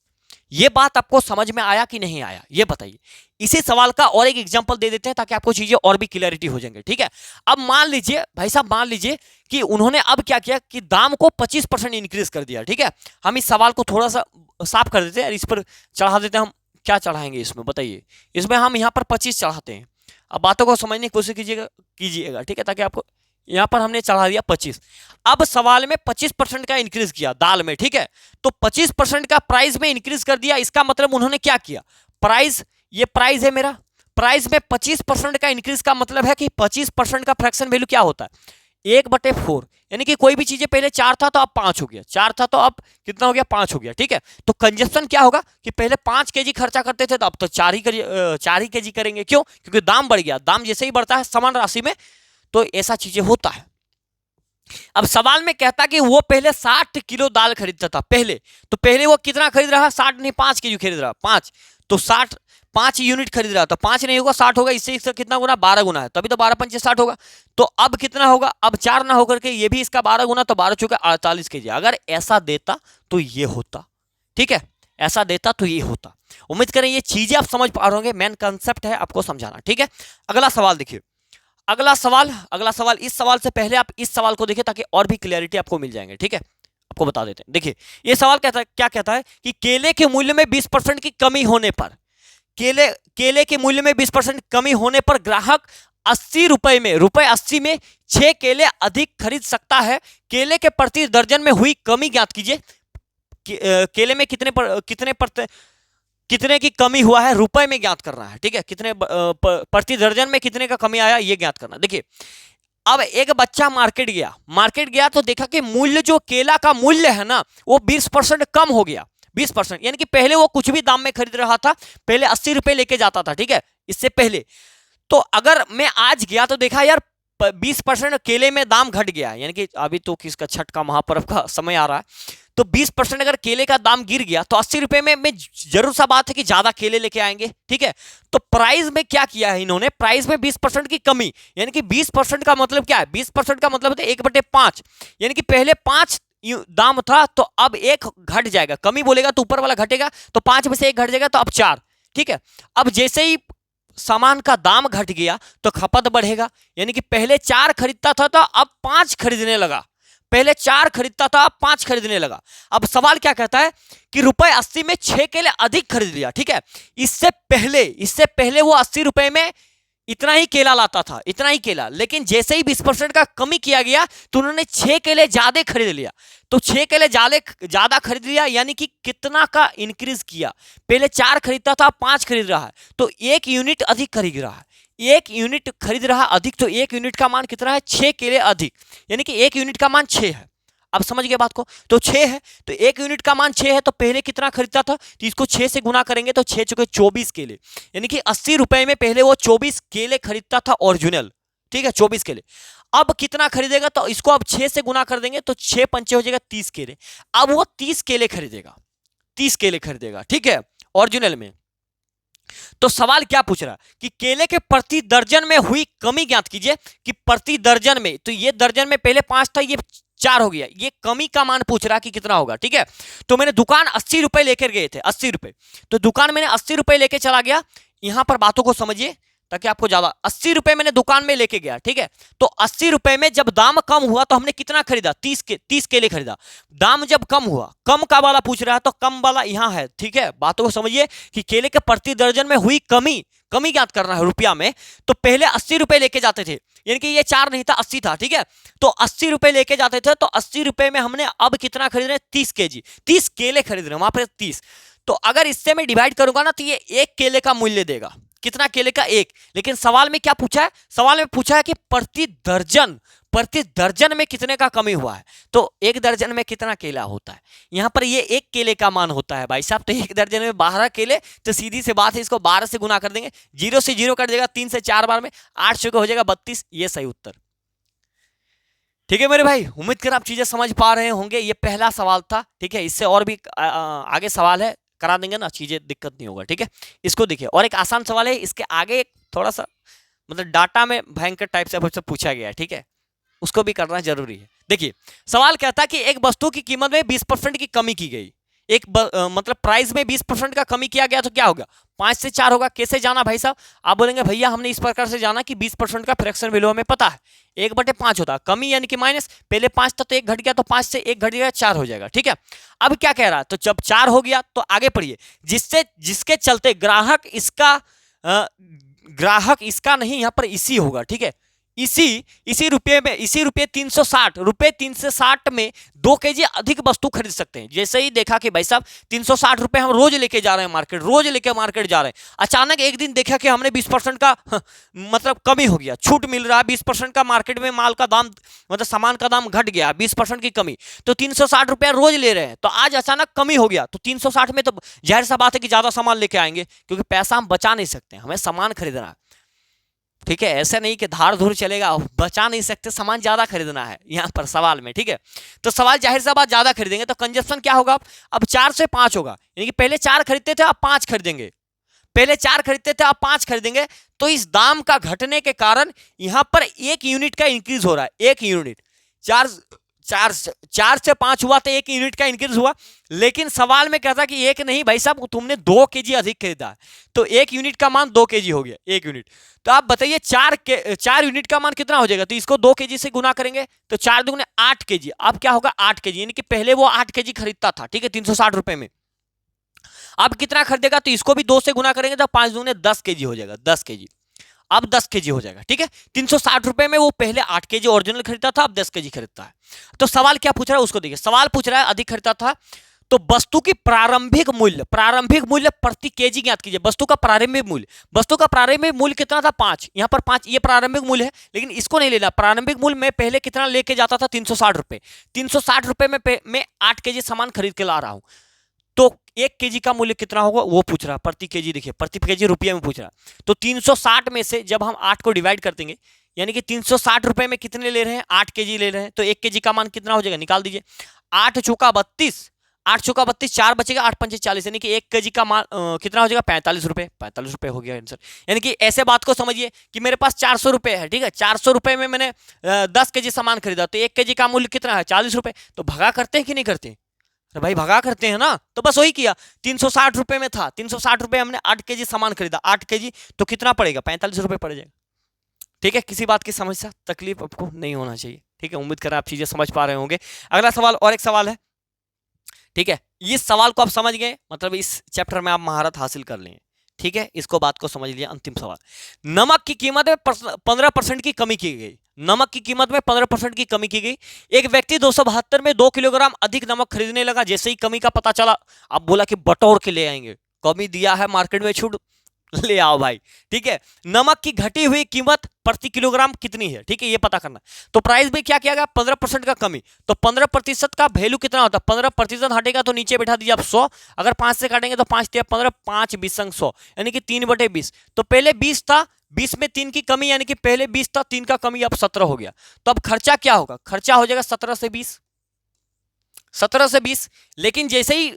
ये बात आपको समझ में आया कि नहीं आया, ये बताइए। इसी सवाल का और एक एग्जांपल दे देते हैं ताकि आपको चीजें और भी क्लैरिटी हो जाएंगे, ठीक है। अब मान लीजिए भाई साहब, मान लीजिए कि उन्होंने अब क्या किया कि दाम को 25% इंक्रीज कर दिया, ठीक है। हम इस सवाल को थोड़ा सा साफ कर देते हैं, इस पर चढ़ा देते हैं। हम क्या चढ़ाएंगे इसमें बताइए? इसमें हम यहाँ पर 25 चढ़ाते हैं। अब बातों को समझने की कोशिश कीजिएगा, ठीक है, ताकि आपको यहां पर हमने चढ़ा दिया 25। अब सवाल में 25% का इंक्रीज किया दाल में, ठीक है। तो 25% का प्राइस में इंक्रीज कर दिया, इसका मतलब उन्होंने क्या किया? प्राइस, ये प्राइस है मेरा, प्राइस में 25% का इंक्रीज का मतलब है कि 25% का फ्रैक्शन वैल्यू क्या होता है? 1/4। यानी कि कोई भी चीजें पहले 4 था तो अब 5 हो गया, 4 था तो अब कितना हो गया? 5 हो गया, ठीक है। तो कंजप्शन क्या होगा कि पहले 5 केजी खर्चा करते थे तो अब तो 4 ही केजी करेंगे। क्यों? क्योंकि दाम बढ़ गया। दाम जैसे ही बढ़ता है समान राशि में तो ऐसा चीजें होता है। अब सवाल में कहता कि वो पहले 60 किलो दाल खरीदता था पहले, तो पहले वो कितना खरीद रहा? 60 नहीं, 5 केजी खरीद रहा, 5। तो 60, 5 यूनिट खरीद रहा था, 5 नहीं होगा, 60 होगा। इससे कितना गुना? 12 गुना है, तभी तो 12 पंचे 60 होगा। तो अब कितना होगा? अब 4 ना होकर के ये भी इसका 12 गुना, तो 12 चौके 48 केजी। अगर ऐसा देता तो ये होता, ठीक है, ऐसा देता तो ये होता। उम्मीद करें ये चीजें आप समझ पा रहे होंगे। मेन कंसेप्ट है आपको समझाना, ठीक है। अगला सवाल देखिए, अगला सवाल। इस सवाल से पहले आप इस सवाल को देखिए ताकि और भी क्लैरिटी आपको मिल जाएंगे, ठीक है। आपको बता देते हैं, देखिए ये सवाल क्या कहता है कि केले के मूल्य में 20% की कमी होने पर, केले के मूल्य में 20% कमी होने पर ग्राहक 80 रुपए में, रुपए 80 में 6 केले अधिक खरीद सकता है। केले के प्रति दर्जन में हुई कमी ज्ञात कीजिए। केले में कितने की कमी हुआ है रुपए में ज्ञात करना है, ठीक है। कितने प्रति दर्जन में कितने का कमी आया ये ज्ञात करना। देखिए अब एक बच्चा मार्केट गया तो देखा कि मूल्य, जो केला का मूल्य है ना, वो 20% कम हो गया। 20%, यानी कि पहले वो कुछ भी दाम में खरीद रहा था, पहले 80 रुपए लेके जाता था, ठीक है, इससे पहले। तो अगर मैं आज गया तो देखा यार 20% केले में दाम घट गया, यानी कि अभी तो किसका छठ का महापर्व का समय आ रहा है, तो 20% अगर केले का दाम गिर गया तो 80 रुपए में जरूर सा बात है कि ज्यादा केले लेके आएंगे, ठीक है। तो प्राइस में क्या किया है इन्होंने? प्राइस में 20% की कमी, यानी कि 20% का मतलब क्या है? 20% का मतलब 1/5, यानी कि पहले 5 दाम था तो अब 1 घट जाएगा। कमी बोलेगा तो ऊपर वाला घटेगा, तो 5 में से 1 घट जाएगा तो अब 4, ठीक है। अब जैसे ही सामान का दाम घट गया तो खपत बढ़ेगा, यानी कि पहले 4 खरीदता था तो अब 5 खरीदने लगा। पहले 4 खरीदता था, अब 5 खरीदने लगा। अब सवाल क्या कहता है कि रुपए 80 में 6 केले अधिक खरीद लिया, ठीक है। इससे पहले वो 80 रुपए में इतना ही केला लाता था, इतना ही केला, लेकिन जैसे ही 20% का कमी किया गया तो उन्होंने 6 केले ज्यादा खरीद लिया। तो 6 केले ज्यादा खरीद लिया, यानी कि कितना का इंक्रीज किया। पहले 4 खरीदता था, 5 खरीद रहा है, तो 1 यूनिट अधिक खरीद रहा है। 1 यूनिट खरीद रहा अधिक, तो 1 यूनिट का मान कितना है? 6 केले अधिक, यानी कि 1 यूनिट का मान 6 है। अब समझ गए बात को? तो 6 है, तो 1 यूनिट का मान 6 है, तो पहले कितना खरीदता था? तो इसको 6 से गुना करेंगे तो 6 चुके 24 केले, यानी कि 80 रुपए में पहले वो 24 केले खरीदता था ओरिजिनल, ठीक है, 24 केले। अब कितना खरीदेगा? तो इसको अब 6 से गुना कर देंगे तो 6 पंचे हो जाएगा 30 केले। अब वो 30 केले खरीदेगा, 30 केले खरीदेगा, ठीक है, ओरिजिनल में। तो सवाल क्या पूछ रहा है कि केले के प्रति दर्जन में हुई कमी ज्ञात कीजिए, कि प्रति दर्जन में, तो ये दर्जन में पहले 5 था, ये 4 हो गया, ये कमी का मान पूछ रहा है कि कितना होगा, ठीक है। तो मैंने दुकान 80 रुपए लेकर गए थे, 80 रुपए, तो दुकान मैंने 80 रुपए लेके चला गया। यहां पर बातों को समझिए ताकि आपको ज्यादा, 80 रुपए मैंने दुकान में लेके गया, ठीक है। तो 80 रुपए में जब दाम कम हुआ तो हमने कितना खरीदा? 30 केले खरीदा। दाम जब कम हुआ, कम का वाला पूछ रहा है, तो कम वाला यहां है, ठीक है। बातों को समझिए कि केले के प्रति दर्जन में हुई कमी ज्ञात करना है रुपया में। तो पहले 80 रुपए लेके जाते थे, यानी कि ये 4 नहीं था, 80 था, ठीक है। तो 80 रुपए लेके जाते थे, तो 80 रुपए में हमने अब कितना खरीद रहे हैं? 30 केजी, 30 केले खरीद रहे हैं, वहां पर 30। तो अगर इससे मैं डिवाइड करूंगा ना, तो ये 1 केले का मूल्य देगा। कितना केले का? 1। लेकिन सवाल में क्या पूछा है? सवाल में पूछा है कि प्रति दर्जन में कितने का कमी हुआ है। तो 1 दर्जन में कितना केला होता है? यहां पर ये 1 केले का मान होता है भाई साहब। तो 1 दर्जन में 12 केले, तो सीधी सी बात है, इसको 12 से गुना कर देंगे, 0 से 0 कट जाएगा, 3 से 4 बार में 8 से हो जाएगा 32। ये सही उत्तर, ठीक है मेरे भाई। उम्मीद कर आप चीजें समझ पा रहे होंगे। ये पहला सवाल था, ठीक है। इससे और भी आगे सवाल है, करा देंगे ना, चीजें दिक्कत नहीं होगा, ठीक है। इसको देखिए, और एक आसान सवाल है, इसके आगे एक थोड़ा सा मतलब डाटा में भयंकर टाइप से पूछा गया है, ठीक है, उसको भी करना जरूरी है। देखिए सवाल कहता है कि एक वस्तु की कीमत में 20% की कमी की गई, मतलब प्राइस में 20% का कमी किया गया, तो क्या होगा? 5 से 4 होगा। कैसे जाना भाई साहब? आप बोलेंगे भैया हमने इस प्रकार से जाना कि 20% का फ्रैक्शन वैल्यू हमें पता है, 1/5 होता है, कमी यानी कि माइनस, पहले 5 था तो 1 घट गया, तो 5 से 1 घट गया, 4 हो जाएगा, ठीक है। अब क्या कह रहा है? तो जब 4 हो गया तो आगे पढ़िए, जिसके चलते ग्राहक इसका नहीं, यहां पर इसी होगा, ठीक है। इसी रुपये 360 में 2 केजी अधिक वस्तु खरीद सकते हैं। जैसे ही देखा कि भाई साहब 360 रुपए हम रोज लेके जा रहे हैं मार्केट, जा रहे हैं, अचानक एक दिन देखा कि हमने 20% का मतलब कमी हो गया, छूट मिल रहा है, 20% का मार्केट में माल का दाम, मतलब सामान का दाम घट गया, 20% की कमी, तो 360 रुपया रोज ले रहे हैं। तो आज अचानक कमी हो गया, तो 360 में तो जाहिर सा बात है कि ज्यादा सामान लेके आएंगे, क्योंकि पैसा हम बचा नहीं सकते, हमें सामान खरीदना है, ठीक है। ऐसा नहीं कि धार धूर चलेगा, बचा नहीं सकते, सामान ज्यादा खरीदना है यहां पर सवाल में, ठीक है। तो सवाल जाहिर सा बात ज्यादा खरीदेंगे तो कंजप्शन क्या होगा? अब 4 से 5 होगा, यानी कि पहले 4 खरीदते थे, अब 5 खरीदेंगे, पहले 4 खरीदते थे, अब 5 खरीदेंगे। तो इस दाम का घटने के कारण यहां पर 1 यूनिट का इंक्रीज हो रहा है, 1 यूनिट, 4 से 5 हुआ तो 1 यूनिट का इंक्रीज हुआ। लेकिन सवाल में कहता कि 1 नहीं भाई साहब, तुमने 2 केजी अधिक खरीदा है, तो 1 यूनिट का मान 2 केजी हो गया, 1 यूनिट। तो आप बताइए 4 यूनिट का मान कितना हो जाएगा? तो इसको 2 केजी से गुना करेंगे तो 4 दूने 8 केजी। अब क्या होगा? 8 केजी, यानी कि पहले वो 8 केजी खरीदता था, ठीक है, 360 रुपए में, अब कितना खरीदेगा? तो इसको भी 2 से गुना करेंगे तो 5 दूने 10 केजी हो जाएगा, 10 केजी। अब 10 केजी हो जाएगा, ठीक है। 360 रुपए में वो पहले 8 केजी ओरिजिनल खरीदता था, अब 10 केजी खरीदता है। तो सवाल क्या पूछ रहा है उसको देखिए। सवाल पूछ रहा है अधिक खरीदता था, तो वस्तु की प्रारंभिक मूल्य प्रति केजी ज्ञात कीजिए। वस्तु का प्रारंभिक मूल्य कितना था? 5। यहां पर 5 ये प्रारंभिक मूल्य है, लेकिन इसको नहीं लेना। प्रारंभिक मूल्य में पहले कितना लेके जाता था? 360 रुपए। 360 रुपए में मैं 8 केजी सामान खरीद के ला रहा हूं, तो 1 केजी का मूल्य कितना होगा वो पूछ रहा है। प्रति केजी देखिए, प्रति केजी रुपये में पूछ रहा है। तो 360 में से जब हम 8 को डिवाइड कर देंगे, यानी कि 360 रुपए में कितने ले रहे हैं? 8 केजी ले रहे हैं, तो 1 केजी का मान कितना हो जाएगा? निकाल दीजिए। 8 चौका 32, 4 बचेगा, 8 पंचे 40, यानी कि 1 केजी का मान कितना हो जाएगा? 45 रुपए। 45 रुपए हो गया आंसर। यानी कि ऐसे बात को समझिए कि मेरे पास 400 रुपए है, ठीक है, 400 रुपए में मैंने 10 केजी सामान खरीदा, तो 1 केजी का मूल्य कितना है? 40 रुपए। तो भगा करते हैं कि नहीं करते? अरे भाई भगा करते हैं ना। तो बस वही किया, 360 रुपए में था, 360 रुपए हमने 8 केजी सामान खरीदा, 8 केजी, तो कितना पड़ेगा? 45 रुपए पड़ जाएगा, ठीक है। किसी बात की समस्या तकलीफ आपको नहीं होना चाहिए। ठीक है, उम्मीद कर रहे हैं आप चीजें समझ पा रहे होंगे। अगला सवाल, और एक सवाल है, ठीक है, इस सवाल को आप समझ गए, मतलब इस चैप्टर में आप महारत हासिल कर लिए, ठीक है, इसको बात को समझ लिया। अंतिम सवाल, नमक की कीमत में 15% की कमी की गई। नमक की कीमत में 15% की कमी की गई। एक व्यक्ति 272 में 2 किलोग्राम अधिक नमक खरीदने लगा। जैसे ही कमी का पता चला, अब बोला कि बटोर के ले आएंगे, कमी दिया है मार्केट में, छूट ले आओ भाई, ठीक है। नमक की घटी हुई कीमत प्रति किलोग्राम कितनी है, ठीक है, ये पता करना। तो प्राइस में क्या किया गया, 15% का कमी, तो 15% का वैल्यू कितना होता है, 15% हटेगा तो नीचे बैठा दीजिए आप 100, अगर 5 से काटेंगे तो 5 × 15, 5 20 100, यानी कि 3/20। तो पहले 20 था, 20 में 3 की कमी, यानी कि पहले 20 था, 3 का कमी, अब 17 हो गया। तो अब खर्चा क्या होगा, खर्चा हो जाएगा 17 से 20, 17 से 20। लेकिन जैसे ही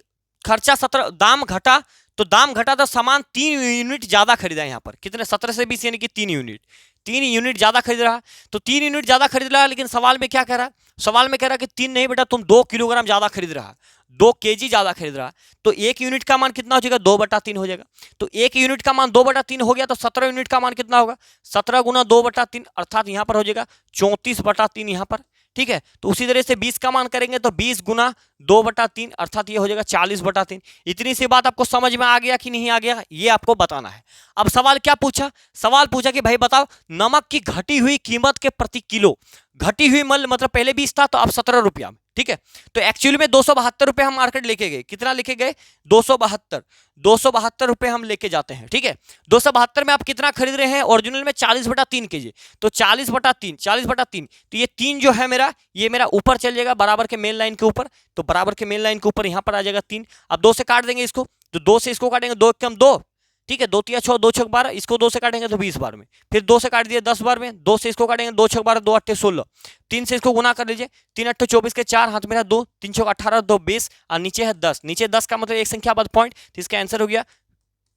खर्चा 17, दाम घटा, तो दाम घटा तो सामान 3 यूनिट ज्यादा खरीदा। यहाँ पर कितने, 17 से 20 यानी कि 3 यूनिट, 3 यूनिट ज्यादा खरीद रहा। तो 3 यूनिट ज्यादा खरीद रहा, लेकिन सवाल में क्या कह रहा है, सवाल में कह रहा है कि 3 नहीं बेटा, तुम 2 किलोग्राम ज्यादा खरीद रहा, 2 केजी ज्यादा खरीद रहा। तो 1 यूनिट का मान कितना हो जाएगा, 2/3 हो जाएगा। तो 1 यूनिट का मान 2/3 हो गया, तो 17 यूनिट का मान कितना होगा, 17 गुना 2/3, अर्थात यहाँ पर हो जाएगा 34/3 यहाँ पर, ठीक है। तो उसी तरह से 20 का मान करेंगे तो 20 गुना 2/3, अर्थात ये हो जाएगा 40/3। इतनी सी बात आपको समझ में आ गया कि नहीं आ गया, ये आपको बताना है। अब सवाल क्या पूछा, सवाल पूछा कि भाई बताओ नमक की घटी हुई कीमत के प्रति किलो, घटी हुई मतलब पहले 20 था तो अब 17 रुपया में, ठीक है। तो एक्चुअली में 272 रुपए हम मार्केट लेके गए, कितना लेके गए, 272 रुपए हम लेके जाते हैं, ठीक है। 272 में आप कितना खरीद रहे हैं, ओरिजिनल में 40/3 केजी, तो 40/3, तो ये 3 जो है मेरा, ये मेरा ऊपर चल जाएगा बराबर के मेन लाइन के ऊपर, तो बराबर के मेन लाइन के ऊपर यहां पर आ जाएगा 3। अब 2 से काट देंगे इसको, तो 2 से इसको काटेंगे, 2 कम 2, ठीक है, 2 × 6 2 × 6 12, इसको 2 से काटेंगे तो 20 बार में, फिर 2 से काट दिए 10 बार में, 2 से इसको काटेंगे 2 × 6 12, 2 × 8 16, 3 से इसको गुना कर लीजिए, 3 × 8 24 के 4 हाथ मेरा 2, 3 × 18 2 20, और नीचे है 10, नीचे 10 का मतलब एक संख्या बाद पॉइंट, तो इसका आंसर हो गया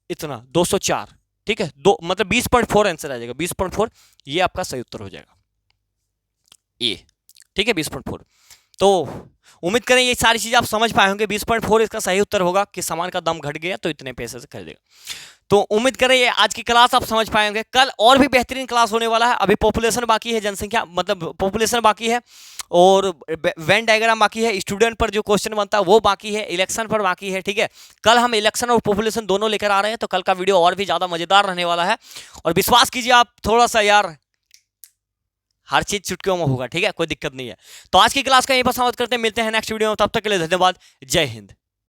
इतना 204, ठीक है, 2 मतलब 20.4 आंसर आ जाएगा, 20.4 ये आपका सही उत्तर हो जाएगा, ये, ठीक है, 20.4। तो उम्मीद करें ये सारी चीजें आप समझ पाए होंगे। 20.4 इसका सही उत्तर होगा कि सामान का दाम घट गया तो इतने पैसे से खरीदेगा। तो उम्मीद करें ये आज की क्लास आप समझ पाएंगे। कल और भी बेहतरीन क्लास होने वाला है। अभी पॉपुलेशन बाकी है, जनसंख्या मतलब पॉपुलेशन बाकी है, और वेन डायग्राम बाकी है, स्टूडेंट पर जो क्वेश्चन बनता है वो बाकी है, इलेक्शन पर बाकी है, ठीक है। कल हम इलेक्शन और पॉपुलेशन दोनों लेकर आ रहे हैं, तो कल का वीडियो और भी ज्यादा मजेदार रहने वाला है। और विश्वास कीजिए आप थोड़ा सा यार, हर चीज चुटकियों में होगा, ठीक है, कोई दिक्कत नहीं है। तो आज की क्लास का यहीं पर समाप्त करते हैं, मिलते हैं नेक्स्ट वीडियो में, तब तक के लिए धन्यवाद, जय हिंद।